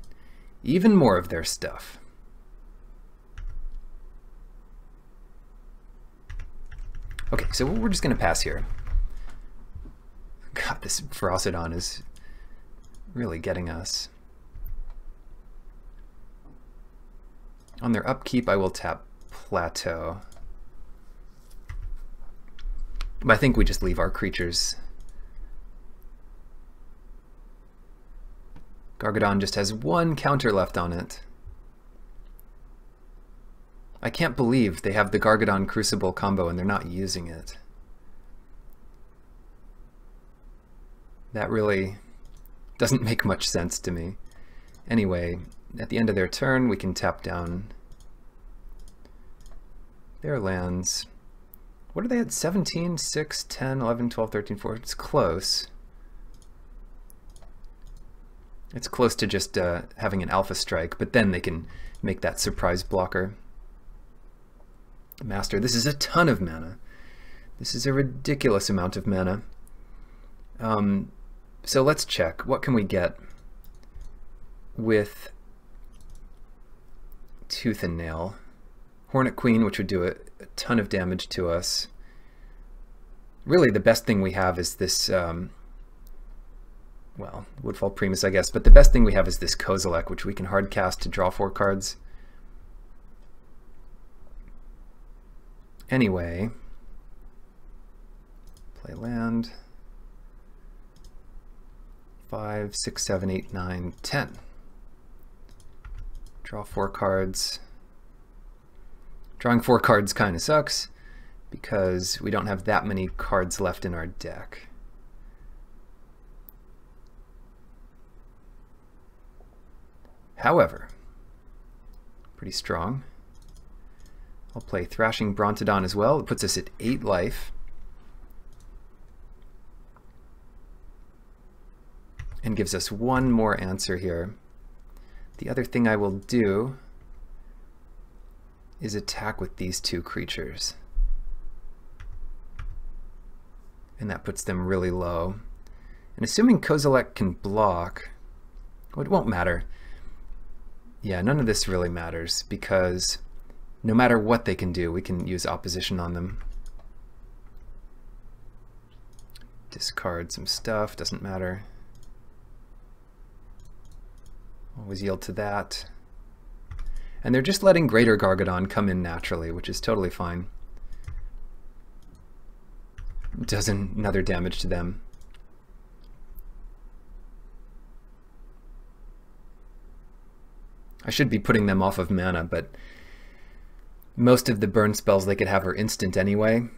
even more of their stuff. Okay, so we're just going to pass here. God, this Ferocidon is really getting us. On their upkeep, I will tap Plateau. But I think we just leave our creatures. Gargadon just has 1 counter left on it. I can't believe they have the Gargadon Crucible combo and they're not using it. That really doesn't make much sense to me. Anyway, at the end of their turn, we can tap down their lands. What are they at? 17, 6, 10, 11, 12, 13, 14. It's close. It's close to just having an Alpha Strike, but then they can make that surprise blocker. Master, this is a ton of mana. This is a ridiculous amount of mana. So let's check. What can we get with Tooth and Nail? Hornet Queen, which would do a ton of damage to us. Really, the best thing we have is this, well, Woodfall Primus, I guess, but the best thing we have is this Kozilek, which we can hard cast to draw 4 cards. Anyway, play land. 5, 6, 7, 8, 9, 10. Draw 4 cards. Drawing 4 cards kind of sucks because we don't have that many cards left in our deck. However, pretty strong. I'll play Thrashing Brontodon as well. It puts us at 8 life. And gives us 1 more answer here. The other thing I will do is attack with these 2 creatures. And that puts them really low. And assuming Kozilek can block, well, it won't matter. Yeah, none of this really matters because no matter what they can do, we can use opposition on them. Discard some stuff, doesn't matter. Always yield to that. And they're just letting Greater Gargadon come in naturally, which is totally fine. Does another damage to them. I should be putting them off of mana, but most of the burn spells they could have are instant anyway,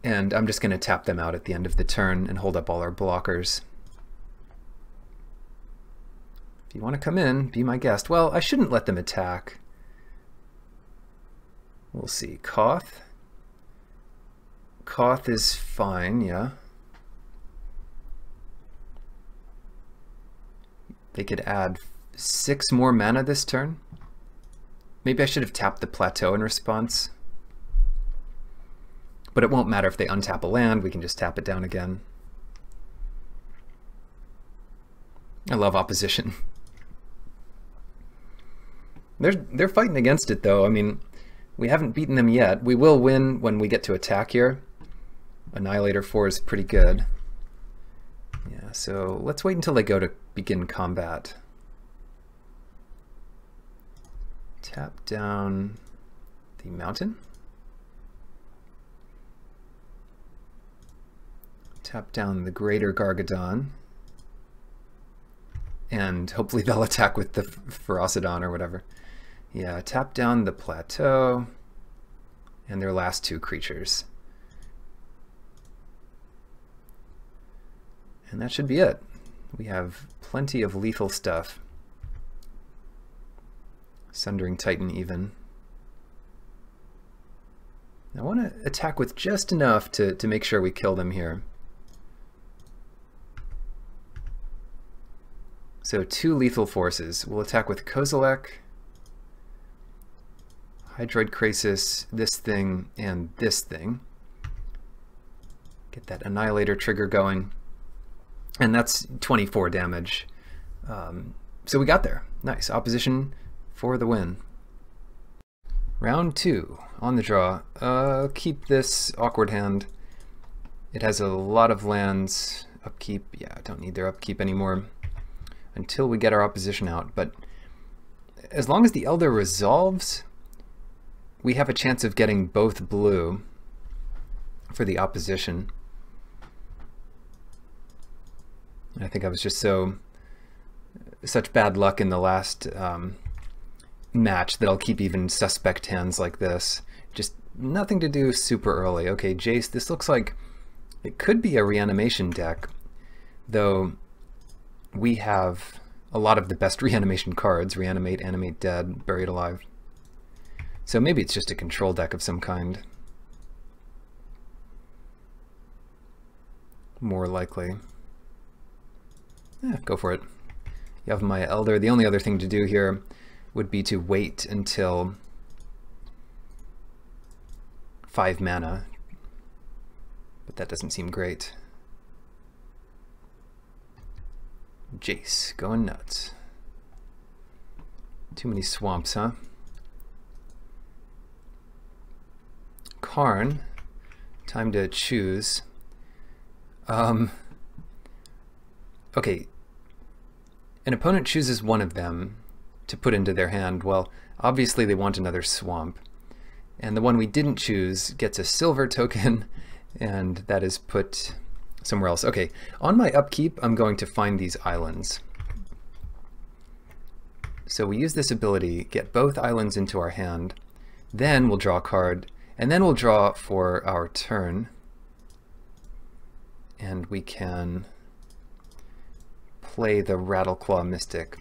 and I'm just going to tap them out at the end of the turn and hold up all our blockers. If you want to come in, be my guest. Well, I shouldn't let them attack. We'll see. Koth. Koth is fine, yeah. They could add 6 more mana this turn. Maybe I should have tapped the Plateau in response. But it won't matter if they untap a land, we can just tap it down again. I love opposition. They're fighting against it though. I mean, we haven't beaten them yet. We will win when we get to attack here. Annihilator 4 is pretty good. Yeah, so let's wait until they go to begin combat. Tap down the mountain. Tap down the Greater Gargadon. And hopefully they'll attack with the Ferocidon or whatever. Yeah, tap down the Plateau and their last two creatures. And that should be it. We have plenty of lethal stuff. Sundering Titan even. I want to attack with just enough to make sure we kill them here. So 2 lethal forces. We'll attack with Kozilek, Hydroid Krasis, this thing, and this thing. Get that Annihilator trigger going. And that's 24 damage. So we got there. Nice. Opposition for the win. Round 2. On the draw. Keep this awkward hand. It has a lot of lands. Upkeep. Yeah, I don't need their upkeep anymore until we get our opposition out. But as long as the Elder resolves, we have a chance of getting both blue for the opposition. I think I was just such bad luck in the last match that I'll keep even suspect hands like this. Just nothing to do super early. Okay, Jace, this looks like it could be a reanimation deck, though we have a lot of the best reanimation cards. Reanimate, Animate Dead, Buried Alive. So maybe it's just a control deck of some kind. More likely. Go for it. You have my Elder. The only other thing to do here would be to wait until 5 mana, but that doesn't seem great. Jace, going nuts. Too many swamps, huh? Karn, time to choose. Okay, an opponent chooses one of them to put into their hand. Well, obviously they want another swamp. And the one we didn't choose gets a silver token, and that is put somewhere else. Okay, on my upkeep, I'm going to find these islands. So we use this ability, get both islands into our hand, then we'll draw a card, and then we'll draw for our turn. And we can play the Rattleclaw Mystic.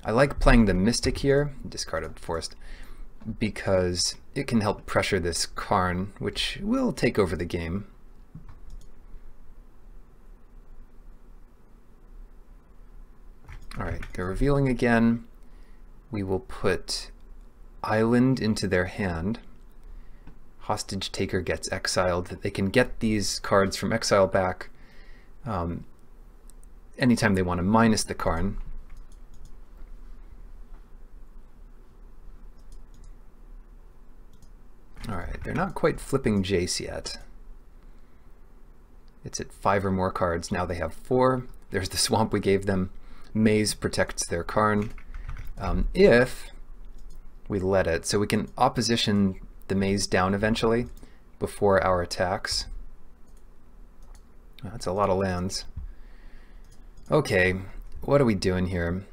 I like playing the Mystic here, discarded Forest, because it can help pressure this Karn, which will take over the game. Alright, they're revealing again. We will put Island into their hand. Hostage Taker gets exiled. They can get these cards from exile back anytime they want to minus the Karn. Alright, they're not quite flipping Jace yet. It's at 5 or more cards. Now they have 4. There's the swamp we gave them. Maze protects their Karn. If we let it, so we can opposition the maze down eventually before our attacks. That's a lot of lands. Okay, what are we doing here?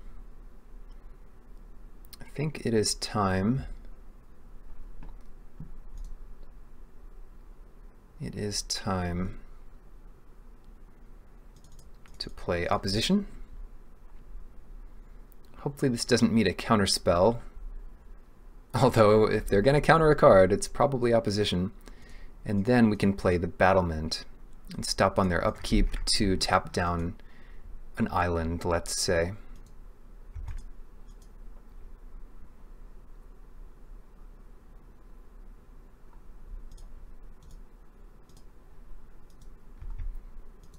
I think it is time. It is time to play opposition. Hopefully this doesn't meet a counter spell. Although if they're going to counter a card, it's probably opposition. And then we can play the Battlement and stop on their upkeep to tap down an island, let's say.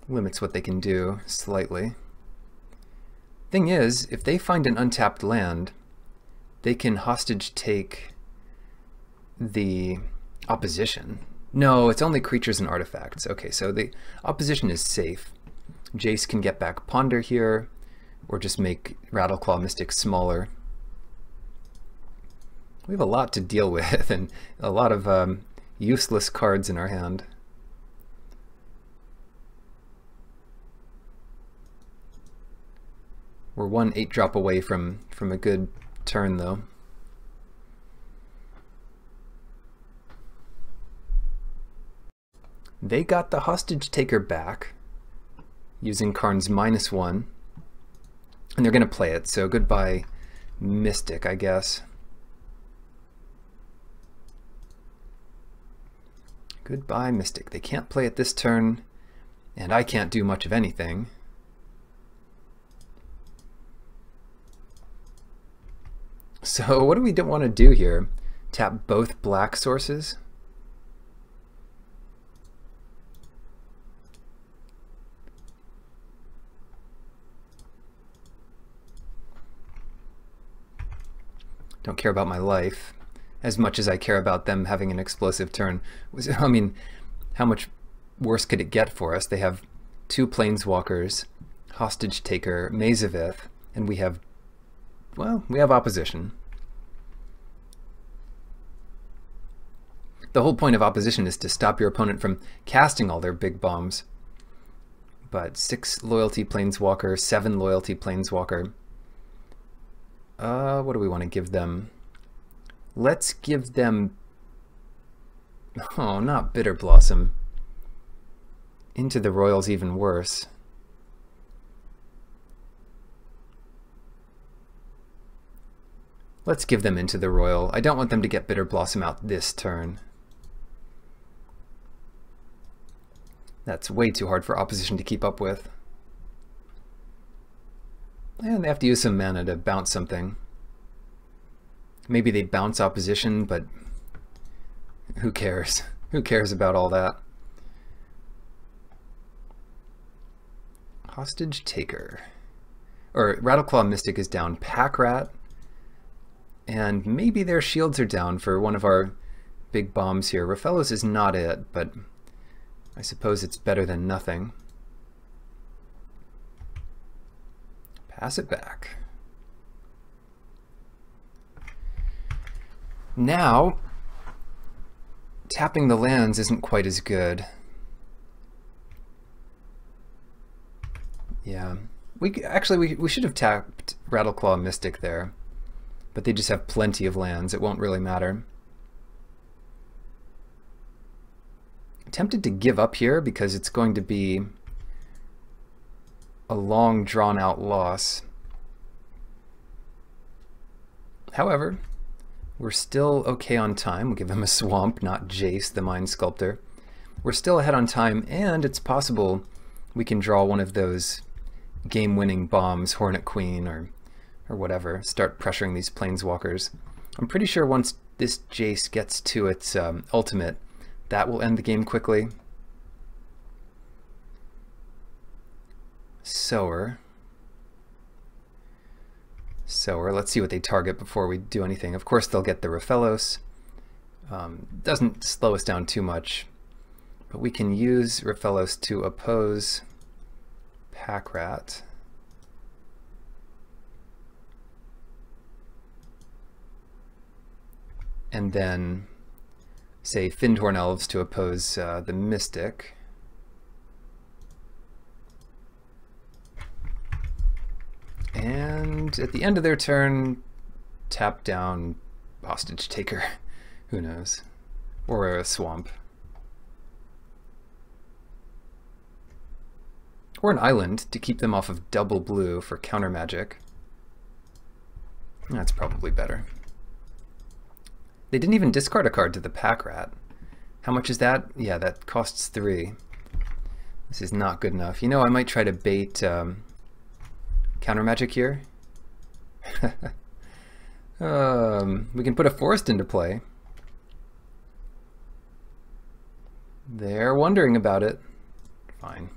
Limits what they can do slightly. Thing is, if they find an untapped land, they can hostage take the opposition. No, it's only creatures and artifacts. Okay, so the opposition is safe. Jace can get back Ponder here, or just make Rattleclaw Mystic smaller. We have a lot to deal with, and a lot of useless cards in our hand. We're one 8-drop away from a good turn, though. They got the hostage taker back using Karn's -1, and they're going to play it, so goodbye Mystic, I guess. Goodbye Mystic. They can't play it this turn, and I can't do much of anything. So what do we want to do here? Tap both black sources? Don't care about my life as much as I care about them having an explosive turn. I mean, how much worse could it get for us? They have 2 planeswalkers, hostage taker, Mazavith, and we have, well, we have opposition. The whole point of opposition is to stop your opponent from casting all their big bombs. But 6 loyalty planeswalker, 7 loyalty planeswalker. What do we want to give them? Let's give them... Oh, not Bitter Blossom. Into the Royal's even worse. Let's give them Into the Royal. I don't want them to get Bitter Blossom out this turn. That's way too hard for opposition to keep up with. And they have to use some mana to bounce something. Maybe they bounce opposition, but who cares? Who cares about all that? Hostage Taker. Or Rattleclaw Mystic is down. Pack Rat. And maybe their shields are down for one of our big bombs here. Rafellos is not it, but I suppose it's better than nothing. Pass it back. Now, tapping the lands isn't quite as good. Yeah, we should have tapped Rattleclaw Mystic there, but they just have plenty of lands. It won't really matter. Tempted to give up here because it's going to be a long drawn-out loss. However, we're still okay on time. We'll give him a Swamp, not Jace, the Mind Sculptor. We're still ahead on time, and it's possible we can draw one of those game-winning bombs, Hornet Queen or whatever, start pressuring these Planeswalkers. I'm pretty sure once this Jace gets to its ultimate, that will end the game quickly. Sower. Let's see what they target before we do anything. Of course they'll get the Rafellos. Doesn't slow us down too much, but we can use Rafellos to oppose Pack Rat. And then say Fyndhorn Elves to oppose the Mystic. And at the end of their turn, tap down Hostage Taker. Who knows? Or a Swamp. Or an Island to keep them off of double blue for counter magic. That's probably better. They didn't even discard a card to the Pack Rat. How much is that? Yeah, that costs 3. This is not good enough. You know, I might try to bait counter magic here. We can put a forest into play. They're wondering about it. Fine.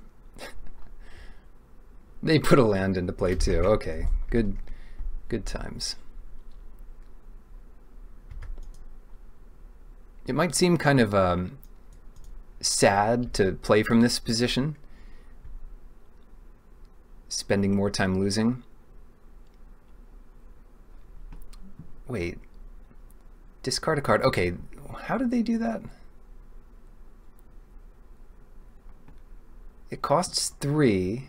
They put a land into play too. Okay, good times. It might seem kind of sad to play from this position, spending more time losing. Wait, discard a card. Okay, how did they do that? It costs 3.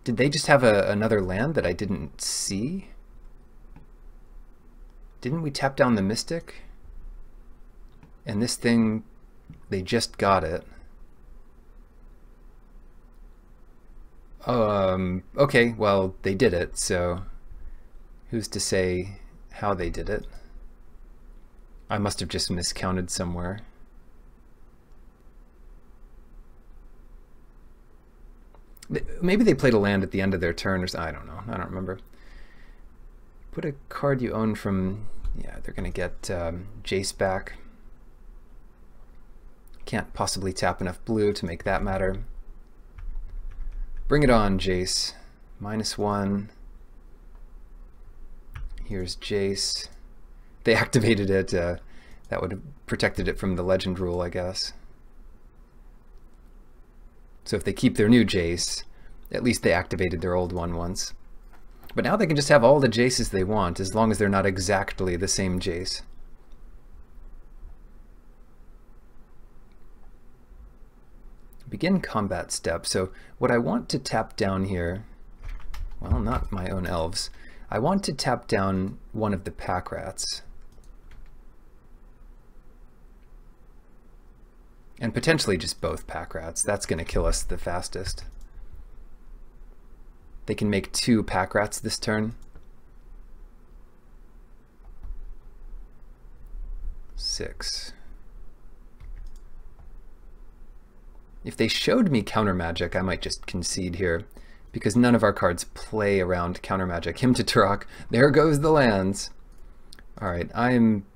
Did they just have another land that I didn't see? Didn't we tap down the Mystic? And this thing, they just got it. Okay, well, they did it, so who's to say how they did it? I must have just miscounted somewhere. Maybe they played a land at the end of their turn, or I don't know. I don't remember. Put a card you own from... Yeah, they're going to get Jace back. Can't possibly tap enough blue to make that matter. Bring it on, Jace. -1. Here's Jace. They activated it. That would have protected it from the legend rule, I guess. So if they keep their new Jace, at least they activated their old one once. But now they can just have all the Jaces they want, as long as they're not exactly the same Jace. Begin combat step. So what I want to tap down here, well, not my own elves, I want to tap down one of the pack rats. And potentially just both pack rats. That's going to kill us the fastest. They can make 2 pack rats this turn. 6. If they showed me counter magic, I might just concede here, because none of our cards play around counter magic. Him to Turok, there goes the lands. All right, I'm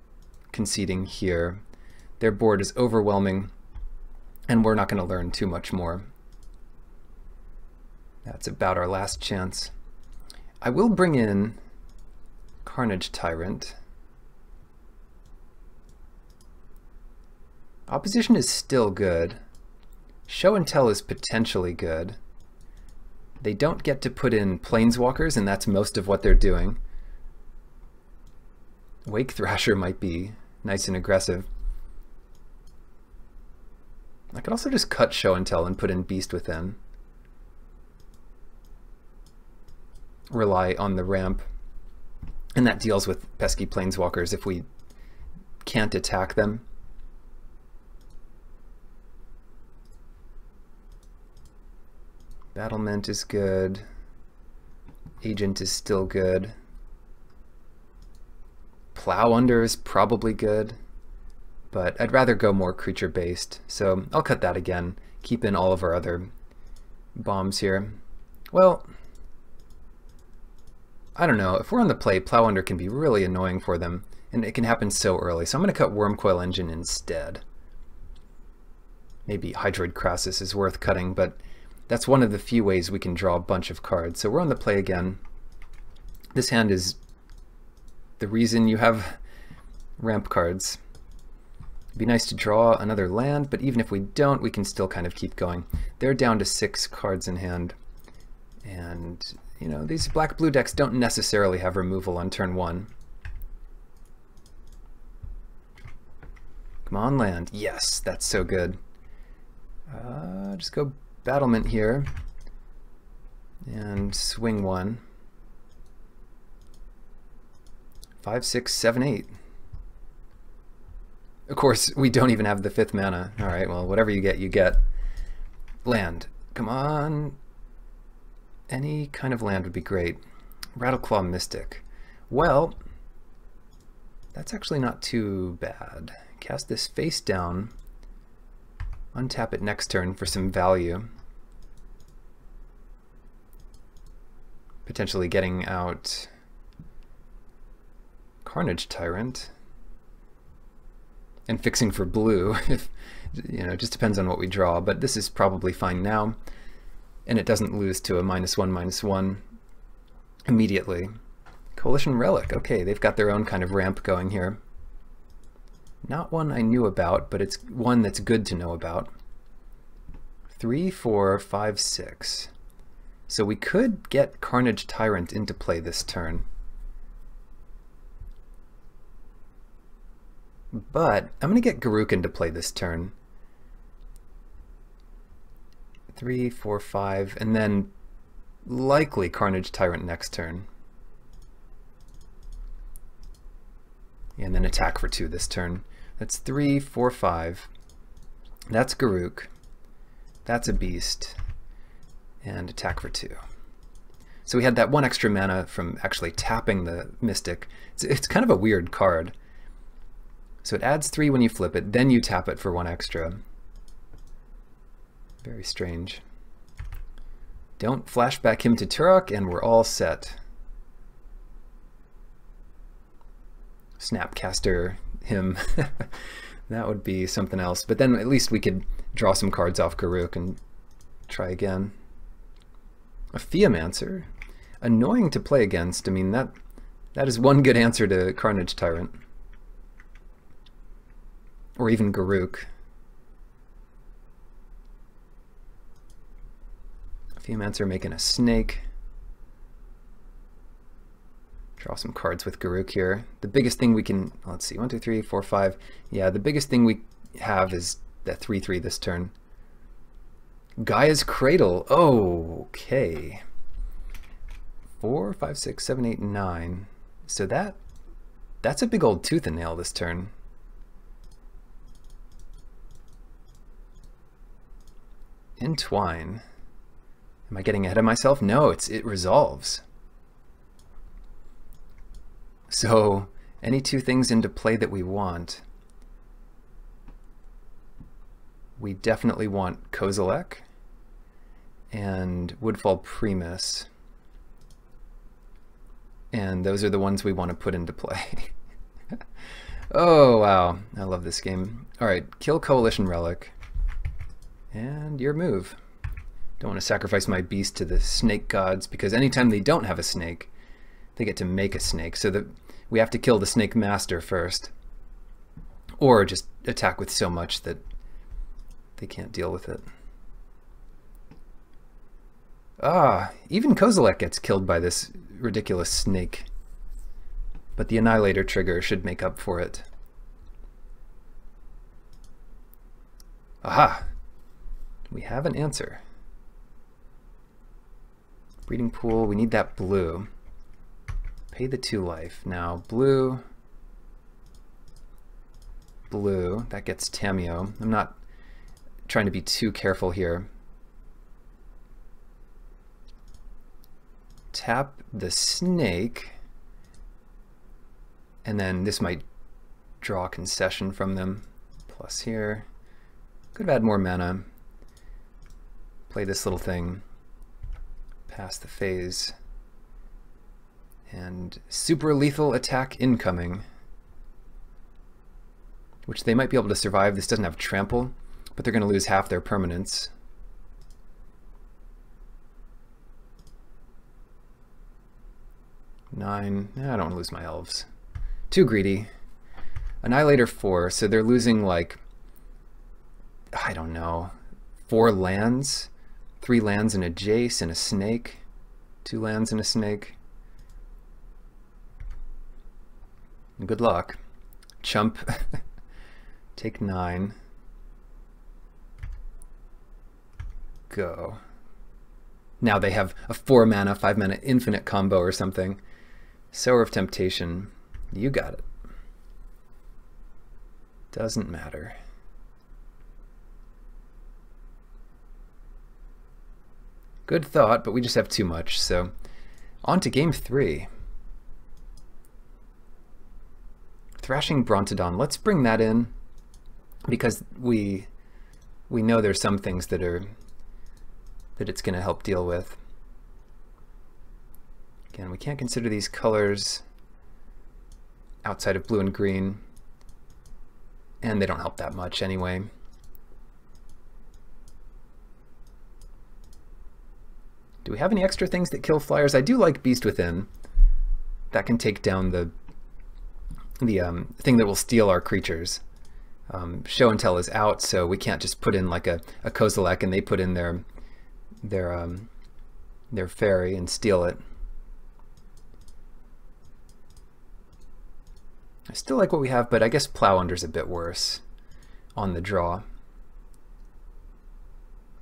conceding here. Their board is overwhelming, and we're not going to learn too much more. That's about our last chance. I will bring in Carnage Tyrant. Opposition is still good. Show and Tell is potentially good. They don't get to put in Planeswalkers, and that's most of what they're doing. Wake Thrasher might be nice and aggressive. I could also just cut Show and Tell and put in Beast Within. Rely on the ramp. And that deals with pesky Planeswalkers if we can't attack them. Battlement is good. Agent is still good. Plow Under is probably good, but I'd rather go more creature-based, so I'll cut that again. Keep in all of our other bombs here. Well, I don't know. If we're on the play, Plow Under can be really annoying for them, and it can happen so early, so I'm going to cut Wormcoil Engine instead. Maybe Hydroid Crassus is worth cutting, but that's one of the few ways we can draw a bunch of cards. So we're on the play again. This hand is the reason you have ramp cards. It'd be nice to draw another land, but even if we don't, we can still kind of keep going. They're down to 6 cards in hand. And, you know, these black-blue decks don't necessarily have removal on turn 1. Come on, land. Yes, that's so good. Just go Battlement here and swing 1. 5, 6, 7, 8. Of course, we don't even have the 5th mana. All right, well, whatever you get, you get. Land. Come on. Any kind of land would be great. Rattleclaw Mystic. Well, that's actually not too bad. Cast this face down. Untap it next turn for some value. Potentially getting out Carnage Tyrant. And fixing for blue. If, you know, it just depends on what we draw, but this is probably fine now. And it doesn't lose to a -1/-1 immediately. Coalition Relic. Okay, they've got their own kind of ramp going here. Not one I knew about, but it's one that's good to know about. 3, 4, 5, 6. So we could get Carnage Tyrant into play this turn. But I'm going to get Garruk into play this turn. 3, 4, 5, and then likely Carnage Tyrant next turn. And then attack for 2 this turn. That's 3, 4, 5. That's Garruk. That's a beast. And attack for 2. So we had that 1 extra mana from actually tapping the Mystic. It's kind of a weird card. So it adds 3 when you flip it, then you tap it for 1 extra. Very strange. Don't flashback him to Turok, and we're all set. Snapcaster him. That would be something else. But then at least we could draw some cards off Garruk and try again. A Theomancer. Annoying to play against. I mean, that is one good answer to Carnage Tyrant. Or even Garruk. Theomancer making a snake. Draw some cards with Garruk here. The biggest thing we can, let's see, 1, 2, 3, 4, 5. Yeah, the biggest thing we have is that 3/3 this turn. Gaia's Cradle. Oh, okay. 4, 5, 6, 7, 8, 9. So that's a big old tooth and nail this turn. Entwine. Am I getting ahead of myself? No, it resolves. So any 2 things into play that we want. We definitely want Kozilek and Woodfall Primus. And those are the ones we want to put into play. Oh, wow. I love this game. All right, kill Coalition Relic. And your move. Don't want to sacrifice my beast to the snake gods, because anytime they don't have a snake, they get to make a snake. So that we have to kill the snake master first. Or just attack with so much that they can't deal with it. Ah, even Kozilek gets killed by this ridiculous snake. But the Annihilator trigger should make up for it. Aha! We have an answer. Breeding Pool, we need that blue. Pay the 2 life. Now, blue, that gets Tameo. I'm not trying to be too careful here. Tap the snake, and then this might draw a concession from them. Plus here. Could have had more mana. Play this little thing. Pass the phase. And super lethal attack incoming. Which they might be able to survive. This doesn't have trample, but they're going to lose half their permanents. Nine. I don't want to lose my elves. Too greedy. Annihilator 4, so they're losing like, I don't know, 4 lands? 3 lands and a Jace and a snake. 2 lands and a snake. Good luck. Chump. Take 9. Go. Now they have a 4 mana, 5 mana infinite combo or something. Sower of Temptation. You got it. Doesn't matter. Good thought, but we just have too much, so on to game 3. Thrashing Brontodon. Let's bring that in, because we know there's some things that it's going to help deal with. Again, we can't consider these colors outside of blue and green, and they don't help that much anyway. Do we have any extra things that kill flyers? I do like Beast Within. That can take down the thing that will steal our creatures. Show and Tell is out, so we can't just put in like a Kozilek and they put in their fairy and steal it. I still like what we have, but I guess Plow Under's a bit worse on the draw.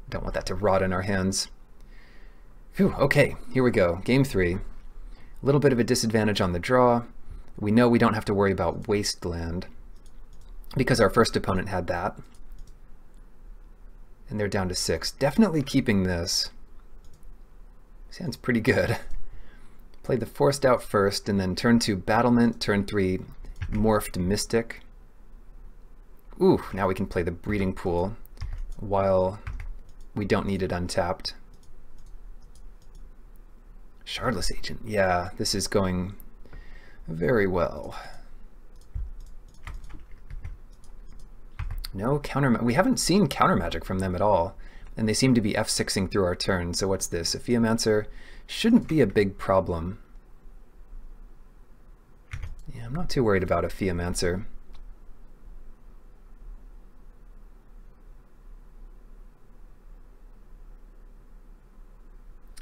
Don't want that to rot in our hands. Phew, okay, here we go. Game 3. A little bit of a disadvantage on the draw. We know we don't have to worry about Wasteland because our first opponent had that. And they're down to 6. Definitely keeping this. Sounds pretty good. Play the Forced out first, and then turn 2 Battlement, turn 3 Morphed Mystic. Ooh, now we can play the Breeding Pool while we don't need it untapped. Shardless Agent. Yeah, this is going very well. No counter. We haven't seen counter magic from them at all, and they seem to be F6ing through our turn. So what's this? A Theomancer shouldn't be a big problem. Yeah, I'm not too worried about a Theomancer.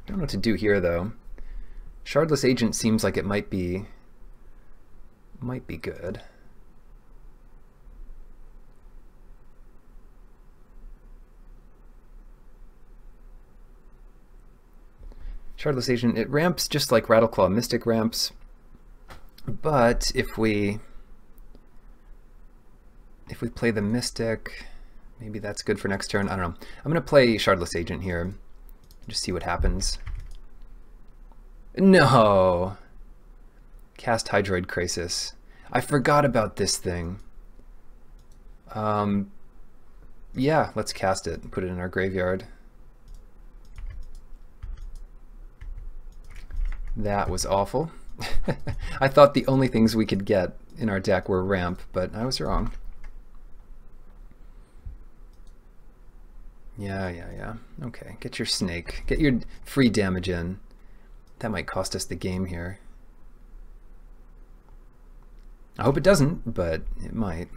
Don't know what to do here though. Shardless Agent seems like it might be good. Shardless Agent, it ramps just like Rattleclaw Mystic ramps, but if we play the Mystic, maybe that's good for next turn. I don't know. I'm going to play Shardless Agent here, just see what happens. No! Cast Hydroid Krasis. I forgot about this thing. Yeah, let's cast it and put it in our graveyard. That was awful. I thought the only things we could get in our deck were ramp, but I was wrong. Yeah. Okay, get your snake. Get your free damage in. That might cost us the game here. I hope it doesn't, but it might.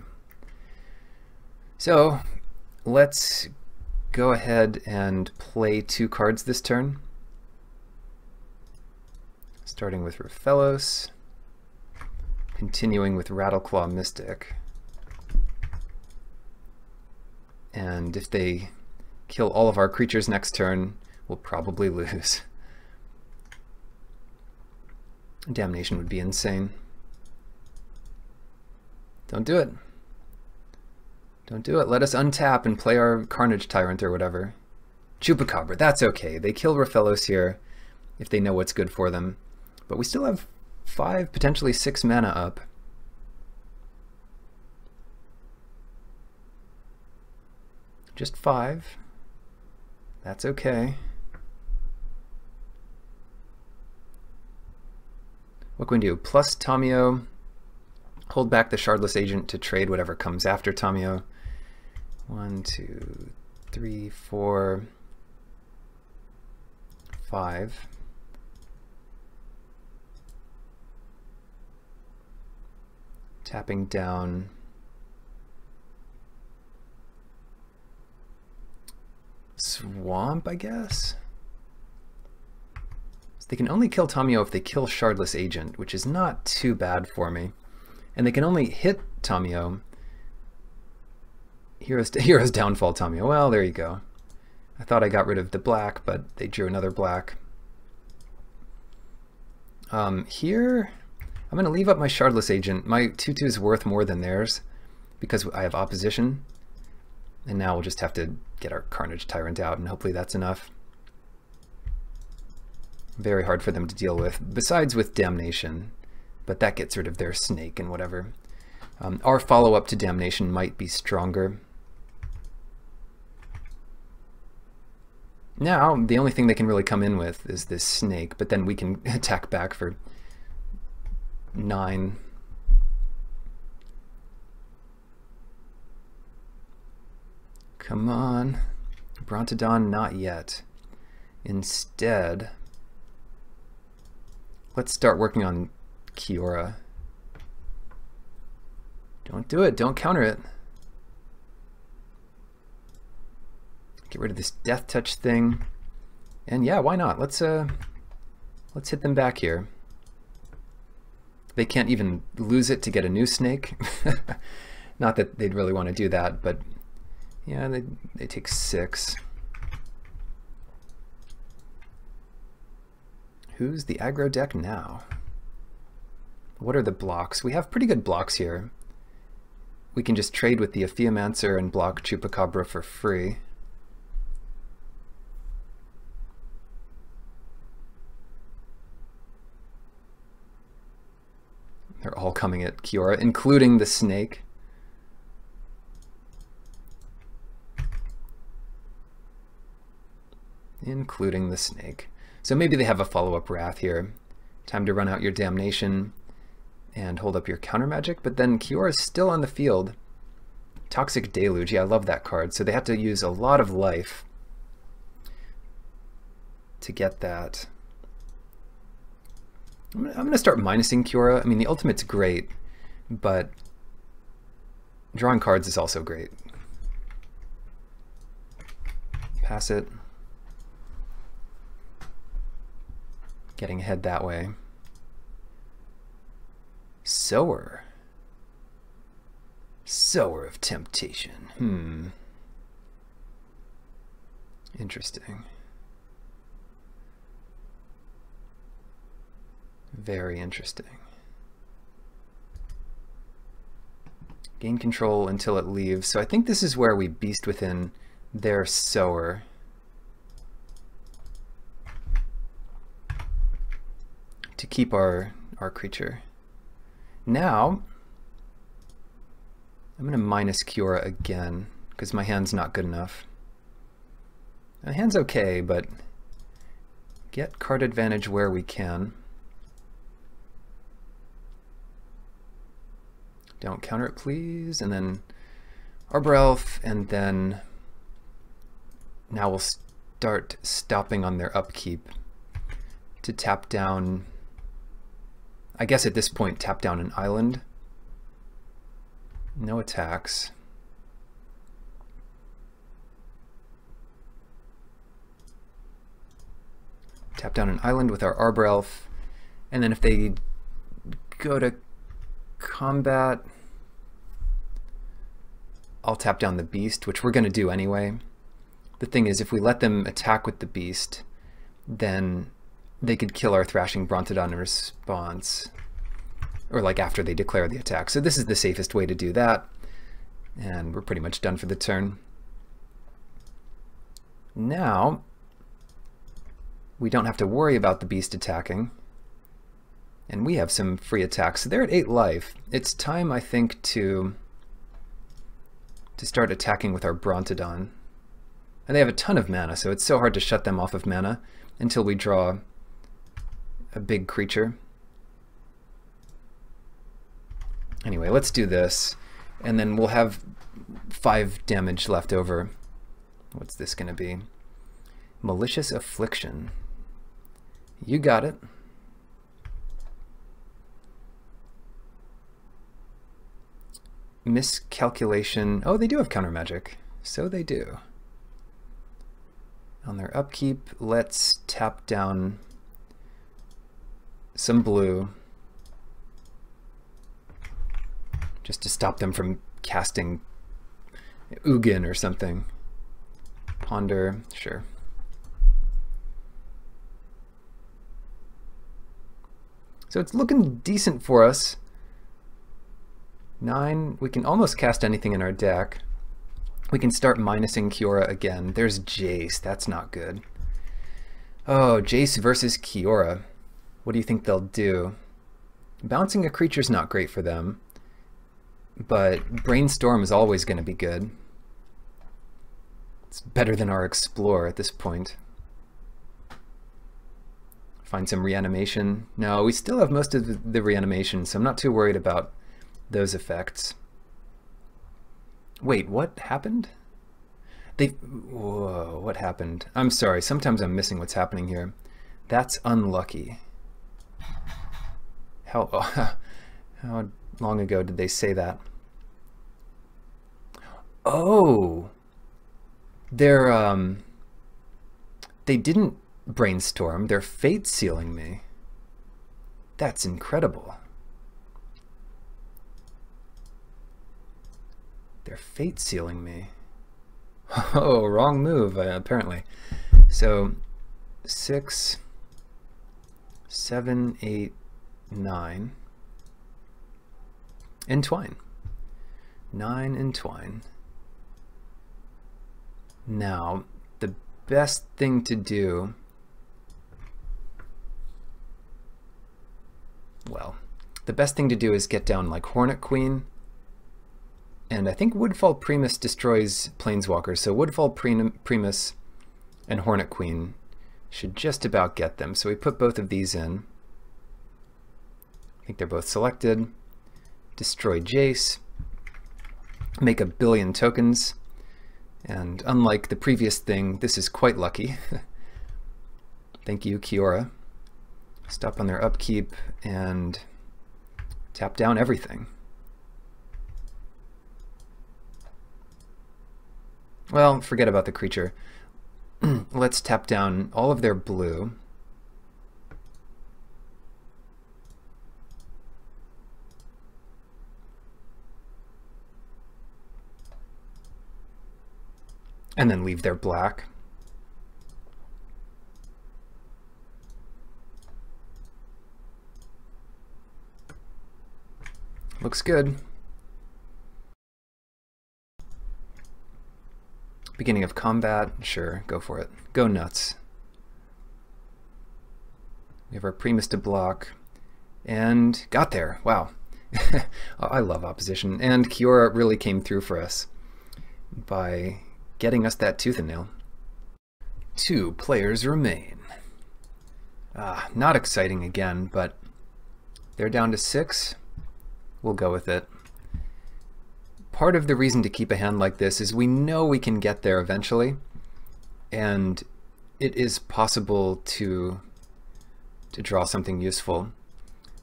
So, let's go ahead and play 2 cards this turn. Starting with Raphellos, continuing with Rattleclaw Mystic. And if they kill all of our creatures next turn, we'll probably lose. Damnation would be insane. Don't do it. Don't do it. Let us untap and play our Carnage Tyrant or whatever. Chupacabra, that's okay. They kill Raphellos here if they know what's good for them. But we still have 5, potentially 6 mana up. Just 5. That's okay. What can we do? Plus Tamio. Hold back the Shardless Agent to trade whatever comes after Tamio. 1, 2, 3, 4, 5. Tapping down Swamp, I guess? So they can only kill Tamio if they kill Shardless Agent, which is not too bad for me. And they can only hit Tamio. Hero's Downfall Tamio. Well, there you go. I thought I got rid of the black, but they drew another black. Here, I'm going to leave up my Shardless Agent. My 2/2 is worth more than theirs because I have opposition. And now we'll just have to get our Carnage Tyrant out, and hopefully that's enough. Very hard for them to deal with, besides with Damnation. But that gets rid of their snake and whatever. Our follow-up to Damnation might be stronger. Now, the only thing they can really come in with is this snake, but then we can attack back for 9. Come on. Brontodon, not yet. Instead, let's start working on Kiora. Don't do it. Don't counter it. Get rid of this Death Touch thing. And yeah, why not? Let's hit them back here. They can't even lose it to get a new snake. Not that they'd really want to do that, but yeah, they take 6. Who's the aggro deck now? What are the blocks? We have pretty good blocks here. We can just trade with the Aphiomancer and block Chupacabra for free. They're all coming at Kiora, including the snake. Including the snake. So maybe they have a follow-up Wrath here. Time to run out your Damnation and hold up your counter magic, but then Kiora is still on the field. Toxic Deluge, yeah, I love that card. So they have to use a lot of life to get that. I'm going to start minusing Kiora. I mean, the ultimate's great, but drawing cards is also great. Pass it. Getting ahead that way. Sower. Sower of Temptation. Interesting. Very interesting. Gain control until it leaves. So I think this is where we Beast Within their Sower. To keep our creature. Now, I'm going to minus Kiora again, because my hand's not good enough. My hand's okay, but get card advantage where we can. Don't counter it, please. And then Arbor Elf, and then now we'll start stopping on their upkeep to tap down. I guess at this point, tap down an island. No attacks. Tap down an island with our Arbor Elf, and then if they go to combat, I'll tap down the Beast, which we're going to do anyway. The thing is, if we let them attack with the Beast, then they could kill our Thrashing Brontodon in response, or like after they declare the attack. So this is the safest way to do that, and we're pretty much done for the turn. Now, we don't have to worry about the Beast attacking, and we have some free attacks. So they're at 8 life. It's time, I think, to start attacking with our Brontodon. And they have a ton of mana, so it's so hard to shut them off of mana until we draw a big creature. Anyway, let's do this, and then we'll have 5 damage left over. What's this going to be? Malicious Affliction. You got it. Miscalculation. Oh, they do have counter magic. So they do. On their upkeep, let's tap down some blue just to stop them from casting Ugin or something. Ponder, sure. So it's looking decent for us. 9, we can almost cast anything in our deck. We can start minusing Kiora again. There's Jace, that's not good. Oh, Jace versus Kiora. What do you think they'll do? Bouncing a creature's not great for them, but Brainstorm is always going to be good. It's better than our Explore at this point. Find some reanimation. No, we still have most of the reanimation, so I'm not too worried about those effects. Wait, what happened? Whoa, what happened? I'm sorry, sometimes I'm missing what's happening here. That's unlucky. How long ago did they say that? Oh, they didn't Brainstorm, they're Fate Sealing me. That's incredible. They're Fate Sealing me. Oh, wrong move, apparently. So 6, 7, 8, 9. Entwine. 9 entwine. Now, the best thing to do, well, the best thing to do is get down like Hornet Queen, and I think Woodfall Primus destroys Planeswalkers, so Woodfall Primus and Hornet Queen should just about get them. So we put both of these in. I think they're both selected. Destroy Jace. Make a billion tokens. And unlike the previous thing, this is quite lucky. Thank you, Kiora. Stop on their upkeep and tap down everything. Well, forget about the creature. Let's tap down all of their blue. And then leave their black. Looks good. Beginning of combat, sure, go for it. Go nuts. We have our Primus to block, and got there, wow. I love opposition, and Kiora really came through for us by getting us that tooth and nail. 2 players remain. Not exciting again, but they're down to 6. We'll go with it. Part of the reason to keep a hand like this is we know we can get there eventually, and it is possible to draw something useful.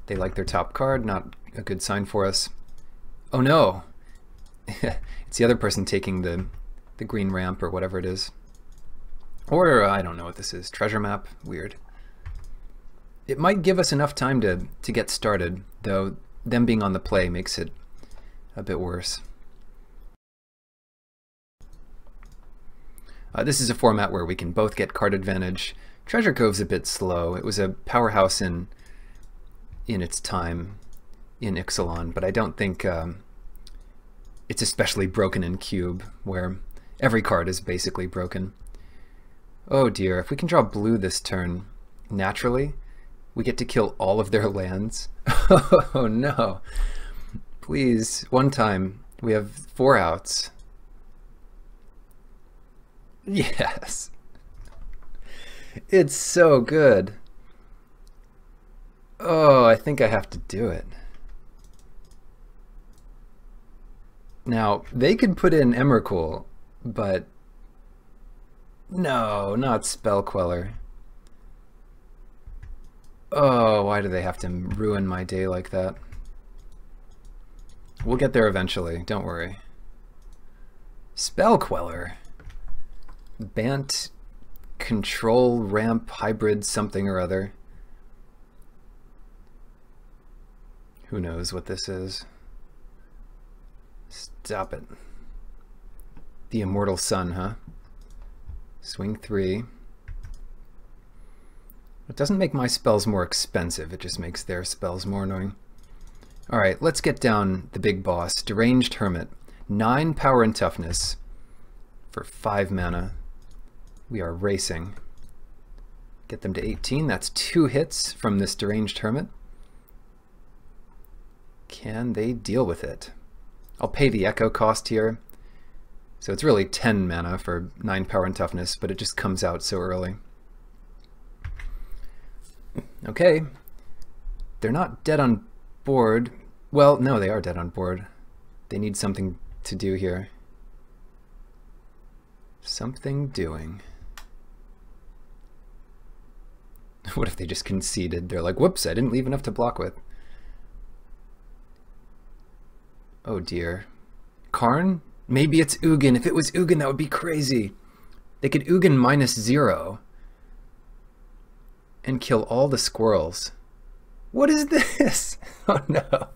They like their top card, not a good sign for us. Oh no! It's the other person taking the green ramp or whatever it is. Or I don't know what this is. Treasure map? Weird. It might give us enough time to get started, though them being on the play makes it a bit worse. This is a format where we can both get card advantage. Treasure Cove's a bit slow. It was a powerhouse in its time in Ixalan, but I don't think it's especially broken in Cube, where every card is basically broken. Oh dear, if we can draw blue this turn naturally, we get to kill all of their lands. Oh no. Please, one time. We have 4 outs. Yes. It's so good. Oh, I think I have to do it. Now, they could put in Emrakul, but no, not Spell Queller. Oh, why do they have to ruin my day like that? We'll get there eventually, don't worry. Spell Queller. Bant control ramp hybrid something or other. Who knows what this is? Stop it. The Immortal Sun, huh? Swing 3. It doesn't make my spells more expensive, it just makes their spells more annoying. Alright, let's get down the big boss. Deranged Hermit. 9 power and toughness for 5 mana. We are racing. Get them to 18. That's 2 hits from this Deranged Hermit. Can they deal with it? I'll pay the echo cost here. So it's really 10 mana for 9 power and toughness, but it just comes out so early. Okay. They're not dead on board. Well, no, they are dead on board. They need something to do here. Something doing. What if they just conceded? They're like, whoops, I didn't leave enough to block with. Oh dear. Karn? Maybe it's Ugin. If it was Ugin, that would be crazy. They could Ugin -0 and kill all the squirrels. What is this? Oh no.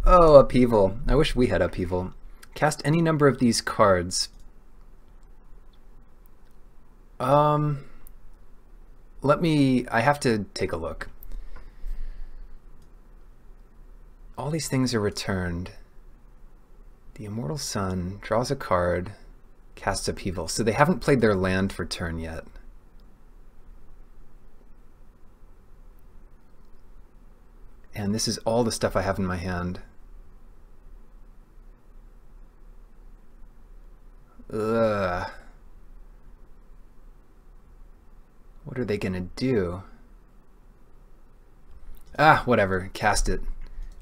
Oh, Upheaval. I wish we had Upheaval. Cast any number of these cards. I have to take a look. All these things are returned. The Immortal Sun draws a card, casts Upheaval. So they haven't played their land for turn yet. And this is all the stuff I have in my hand. Ugh. What are they gonna do? Ah, whatever. Cast it.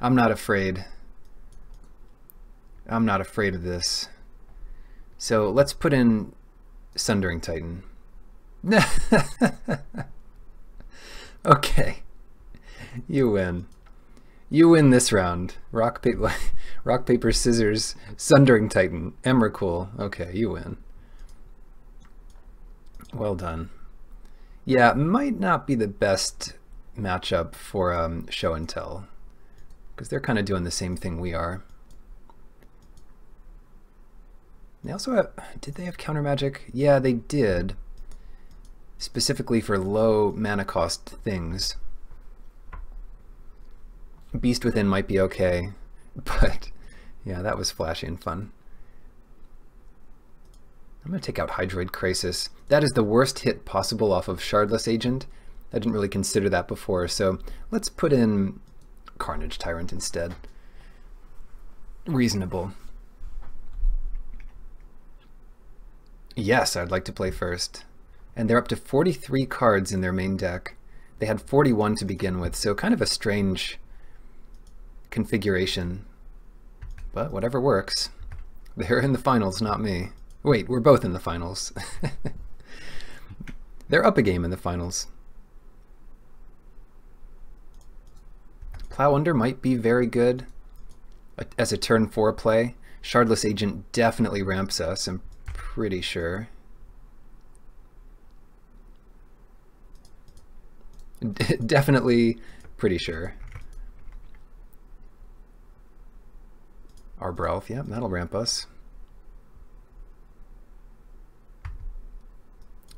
I'm not afraid. I'm not afraid of this. So let's put in Sundering Titan. Okay. You win. You win this round. Rock, paper, scissors, Sundering Titan, Emrakul. Okay, you win. Well done. Yeah, might not be the best matchup for show and tell, because they're kind of doing the same thing we are. They also have, did they have counter magic? Yeah, they did. Specifically for low mana cost things. Beast Within might be okay, but yeah, that was flashy and fun. I'm going to take out Hydroid Krasis. That is the worst hit possible off of Shardless Agent. I didn't really consider that before, so let's put in Carnage Tyrant instead. Reasonable. Yes, I'd like to play first. And they're up to 43 cards in their main deck. They had 41 to begin with, so kind of a strange configuration. But whatever works. They're in the finals, not me. Wait, we're both in the finals. They're up a game in the finals. Plow Under might be very good as a turn 4 play. Shardless Agent definitely ramps us, I'm pretty sure. Definitely pretty sure. Arbrelf, yeah, that'll ramp us.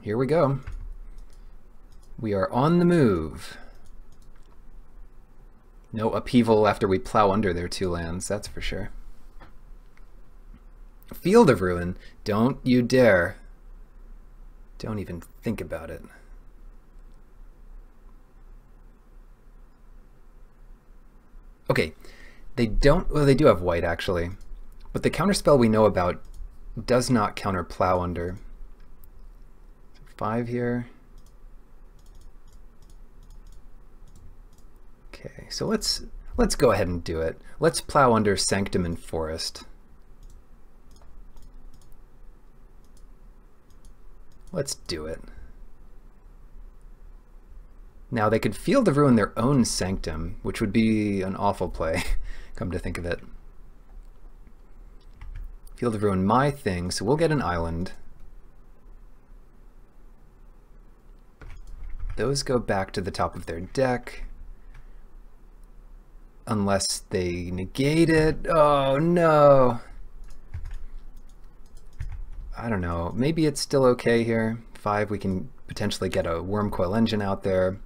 Here we go. We are on the move. No upheaval after we plow under their 2 lands, that's for sure. Field of Ruin, don't you dare. Don't even think about it. Okay, they don't, well, they do have white actually, but the counterspell we know about does not counter Plow Under. 5 here. Okay, so let's go ahead and do it. Let's Plow Under Sanctum and Forest. Let's do it. Now they could Field of Ruin their own Sanctum, which would be an awful play, come to think of it. Field of Ruin my thing, so we'll get an island. Those go back to the top of their deck. Unless they negate it. Oh no! I don't know. Maybe it's still okay here. 5, we can potentially get a Wormcoil Engine out there.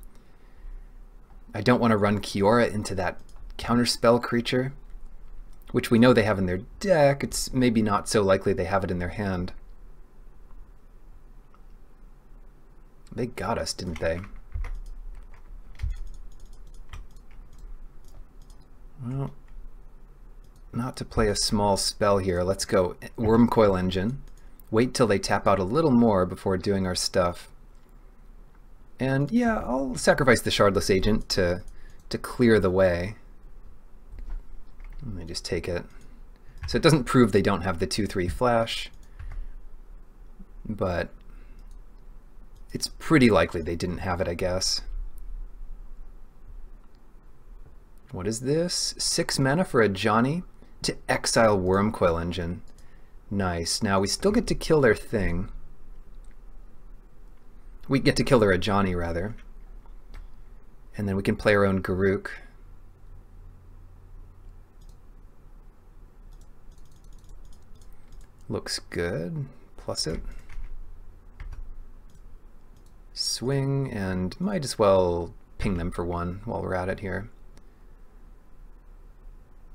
I don't want to run Kiora into that counterspell creature, which we know they have in their deck. It's maybe not so likely they have it in their hand. They got us, didn't they? Well, not to play a small spell here. Let's go Wormcoil Engine. Wait till they tap out a little more before doing our stuff. And yeah, I'll sacrifice the Shardless Agent to clear the way. Let me just take it. So it doesn't prove they don't have the 2/3 flash, but it's pretty likely they didn't have it, I guess. What is this? 6 mana for a Johnny to exile Wormcoil Engine. Nice. Now we still get to kill their thing. We get to kill their Ajani, rather. And then we can play our own Garruk. Looks good. Plus it. swing, and might as well ping them for one while we're at it here.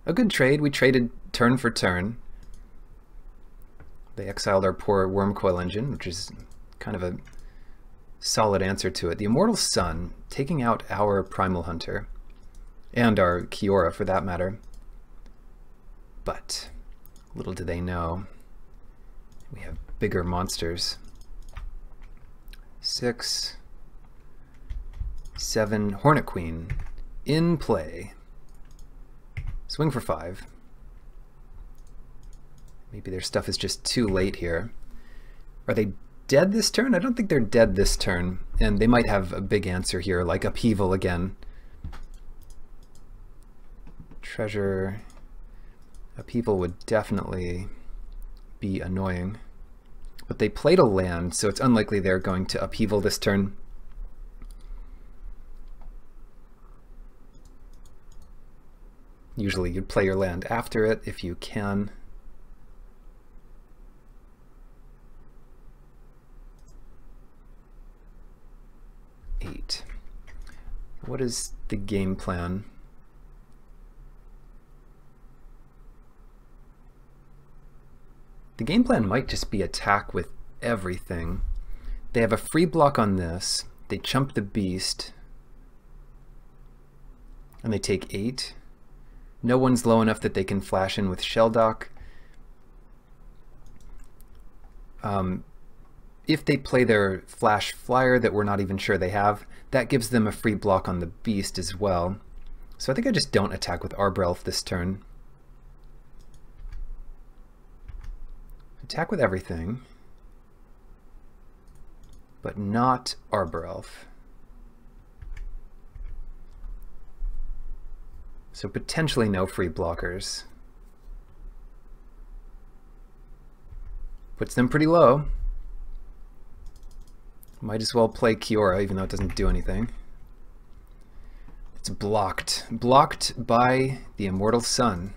A good trade. We traded turn for turn. They exiled our poor worm coil engine, which is kind of a solid answer to it. The Immortal Sun, taking out our Primal Hunter, and our Kiora for that matter. But little do they know, we have bigger monsters. 6, 7, Hornet Queen in play. Swing for 5. Maybe their stuff is just too late here. Are they dead this turn? I don't think they're dead this turn. And they might have a big answer here, like Upheaval again. Treasure. Upheaval would definitely be annoying. But they played a land, so it's unlikely they're going to Upheaval this turn. Usually you'd play your land after it if you can. What is the game plan? The game plan might just be attack with everything. They have a free block on this. They chump the beast. And they take 8. No one's low enough that they can flash in with Shelldock. If they play their Flash Flyer that we're not even sure they have, that gives them a free block on the beast as well. So I think I just don't attack with Arbrelf this turn. Attack with everything, but not Arbrelf. So potentially no free blockers. Puts them pretty low. Might as well play Kiora, even though it doesn't do anything. It's blocked. Blocked by the Immortal Sun.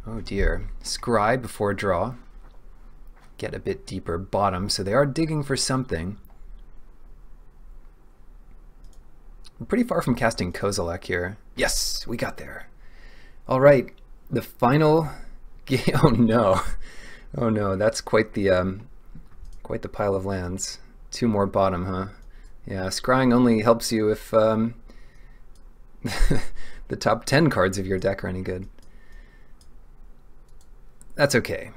Oh dear. Scry before draw. Get a bit deeper bottom, so they are digging for something. We're pretty far from casting Kozilek here. Yes, we got there. All right, the final game. Oh no. Oh no, that's quite the pile of lands. 2 more bottom, huh? Yeah, scrying only helps you if the top 10 cards of your deck are any good. That's okay.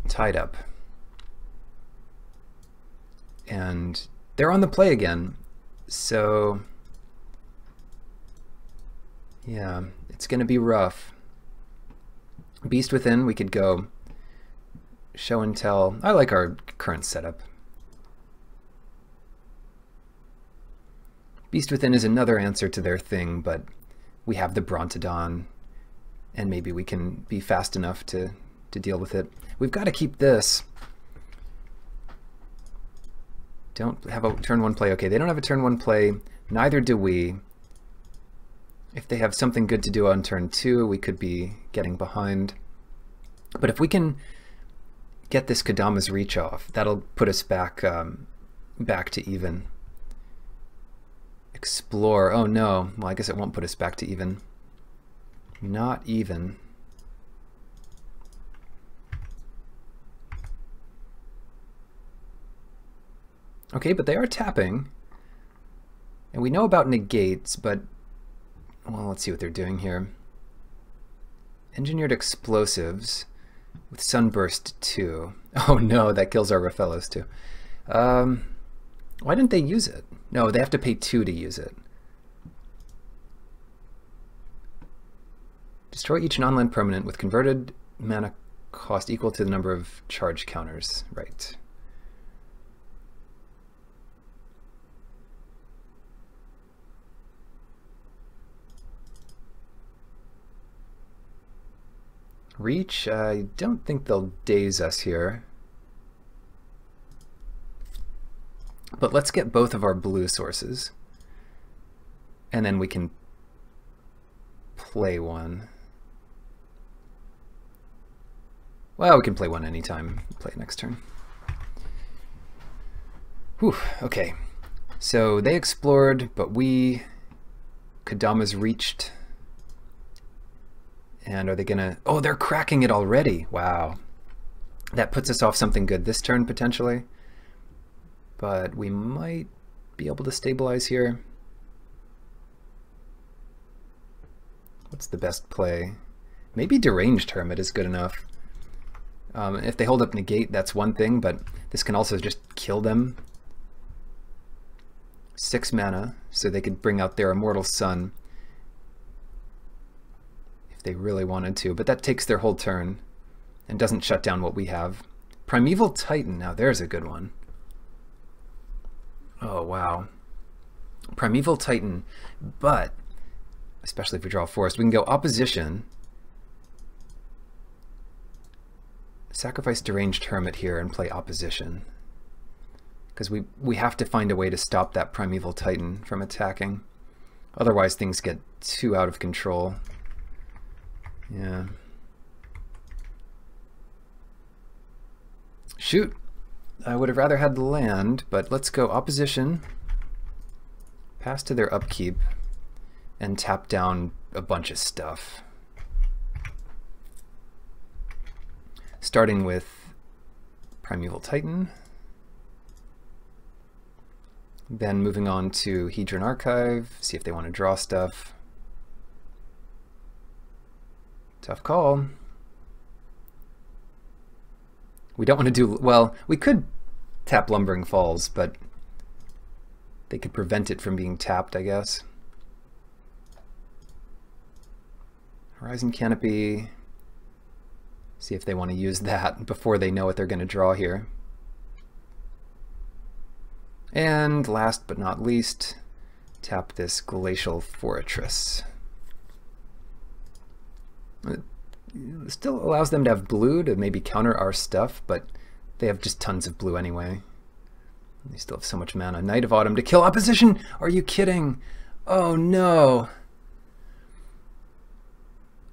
Tied up. And they're on the play again. So yeah, it's gonna be rough. Beast Within, we could go Show and Tell. I like our current setup. Beast Within is another answer to their thing, but we have the Brontodon, and maybe we can be fast enough to deal with it. We've got to keep this. Don't have a turn 1 play. Okay, they don't have a turn 1 play. Neither do we. If they have something good to do on turn 2, we could be getting behind. But if we can get this Kodama's Reach off, that'll put us back back to even. Explore. Oh no. Well, I guess it won't put us back to even. Not even. Okay, but they are tapping. And we know about negates, but well, let's see what they're doing here. Engineered Explosives with Sunburst 2. Oh no, that kills our Raphellos too. Why didn't they use it? No, they have to pay 2 to use it. Destroy each non-land permanent with converted mana cost equal to the number of charge counters. Right. Reach, I don't think they'll daze us here. But let's get both of our blue sources. And then we can play one. Well, we can play one anytime. Play it next turn. Whew, okay. So they explored, but Kodama's reached. And are they gonna... Oh, they're cracking it already. Wow. That puts us off something good this turn, potentially. But we might be able to stabilize here. What's the best play? Maybe Deranged Hermit is good enough. If they hold up Negate, that's one thing, but this can also just kill them. 6 mana, so they could bring out their Immortal Sun if they really wanted to, but that takes their whole turn and doesn't shut down what we have. Primeval Titan, now there's a good one. Oh, wow. Primeval Titan, but, especially if we draw a forest, we can go Opposition, sacrifice Deranged Hermit here and play Opposition. Because we have to find a way to stop that Primeval Titan from attacking. Otherwise things get too out of control. Yeah. Shoot! I would have rather had the land, but let's go Opposition, pass to their upkeep, and tap down a bunch of stuff. Starting with Primeval Titan. Then moving on to Hedron Archive, see if they want to draw stuff. Tough call. We don't want to do, well, we could tap Lumbering Falls, but they could prevent it from being tapped, I guess. Horizon Canopy, see if they want to use that before they know what they're going to draw here. And last but not least, tap this Glacial Fortress. It still allows them to have blue to maybe counter our stuff, but they have just tons of blue anyway. They still have so much mana. Knight of Autumn to kill Opposition! Are you kidding? Oh no!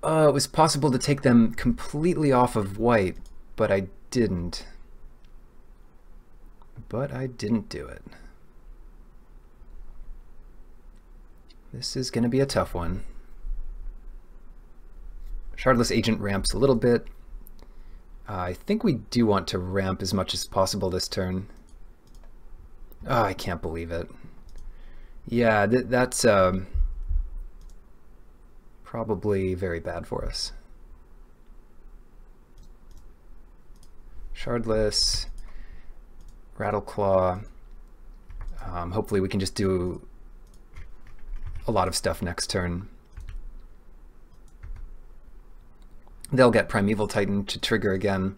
Oh, it was possible to take them completely off of white, but I didn't. But I didn't do it. This is going to be a tough one. Shardless Agent ramps a little bit. I think we do want to ramp as much as possible this turn. Oh, I can't believe it. Yeah, that's probably very bad for us. Shardless, Rattleclaw. Hopefully we can just do a lot of stuff next turn. They'll get Primeval Titan to trigger again.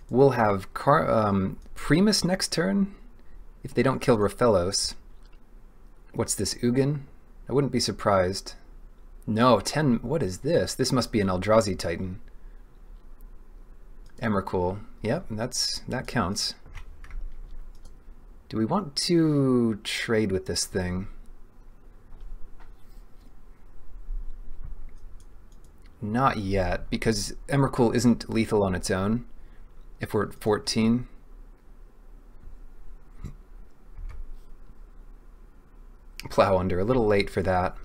We'll have Primus next turn if they don't kill Raphelos. What's this, Ugin? I wouldn't be surprised. No, 10, what is this? This must be an Eldrazi Titan. Emrakul, yep, that counts. Do we want to trade with this thing? Not yet, because Emrakul isn't lethal on its own if we're at 14. Plow Under, a little late for that.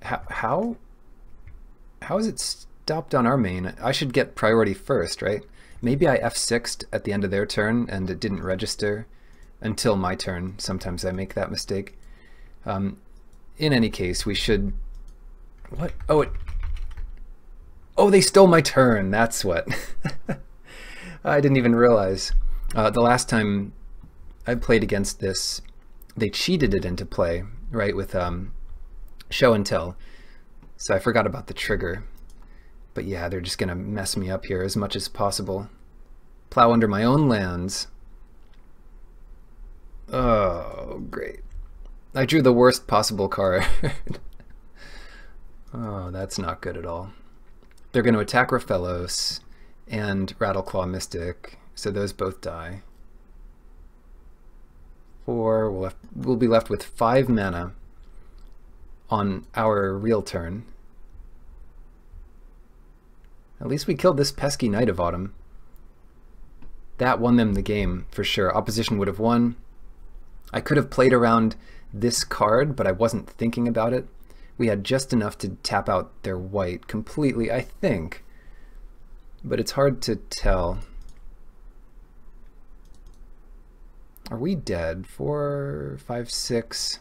How is it stopped on our main? I should get priority first, right? Maybe I F6'd at the end of their turn and it didn't register until my turn. Sometimes I make that mistake. In any case, we should... What? Oh, they stole my turn. That's what. I didn't even realize. The last time I played against this, they cheated it into play, right, with Show and Tell. So I forgot about the trigger. But yeah, they're just going to mess me up here as much as possible. Plow under my own lands. Oh, great. I drew the worst possible card. Oh, that's not good at all. They're going to attack Raphelos and Rattleclaw Mystic, so those both die. 4, we'll be left with 5 mana on our real turn. At least we killed this pesky Knight of Autumn. that won them the game for sure. Opposition would have won. I could have played around this card, but I wasn't thinking about it. We had just enough to tap out their white completely, I think. But it's hard to tell. Are we dead? 4, 5, 6.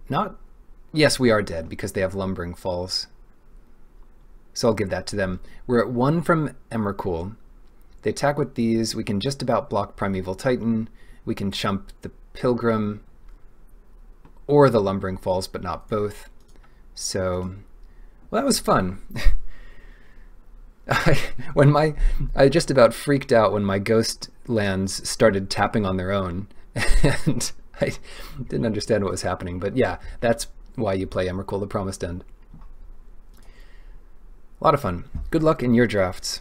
Not. Yes, we are dead because they have Lumbering Falls. So I'll give that to them. We're at 1 from Emrakul. They attack with these. We can just about block Primeval Titan. We can chump the Pilgrim or the Lumbering Falls, but not both. So, well, that was fun. I just about freaked out when my ghost lands started tapping on their own, and I didn't understand what was happening. But yeah, that's why you play Emrakul: The Promised End. A lot of fun. Good luck in your drafts.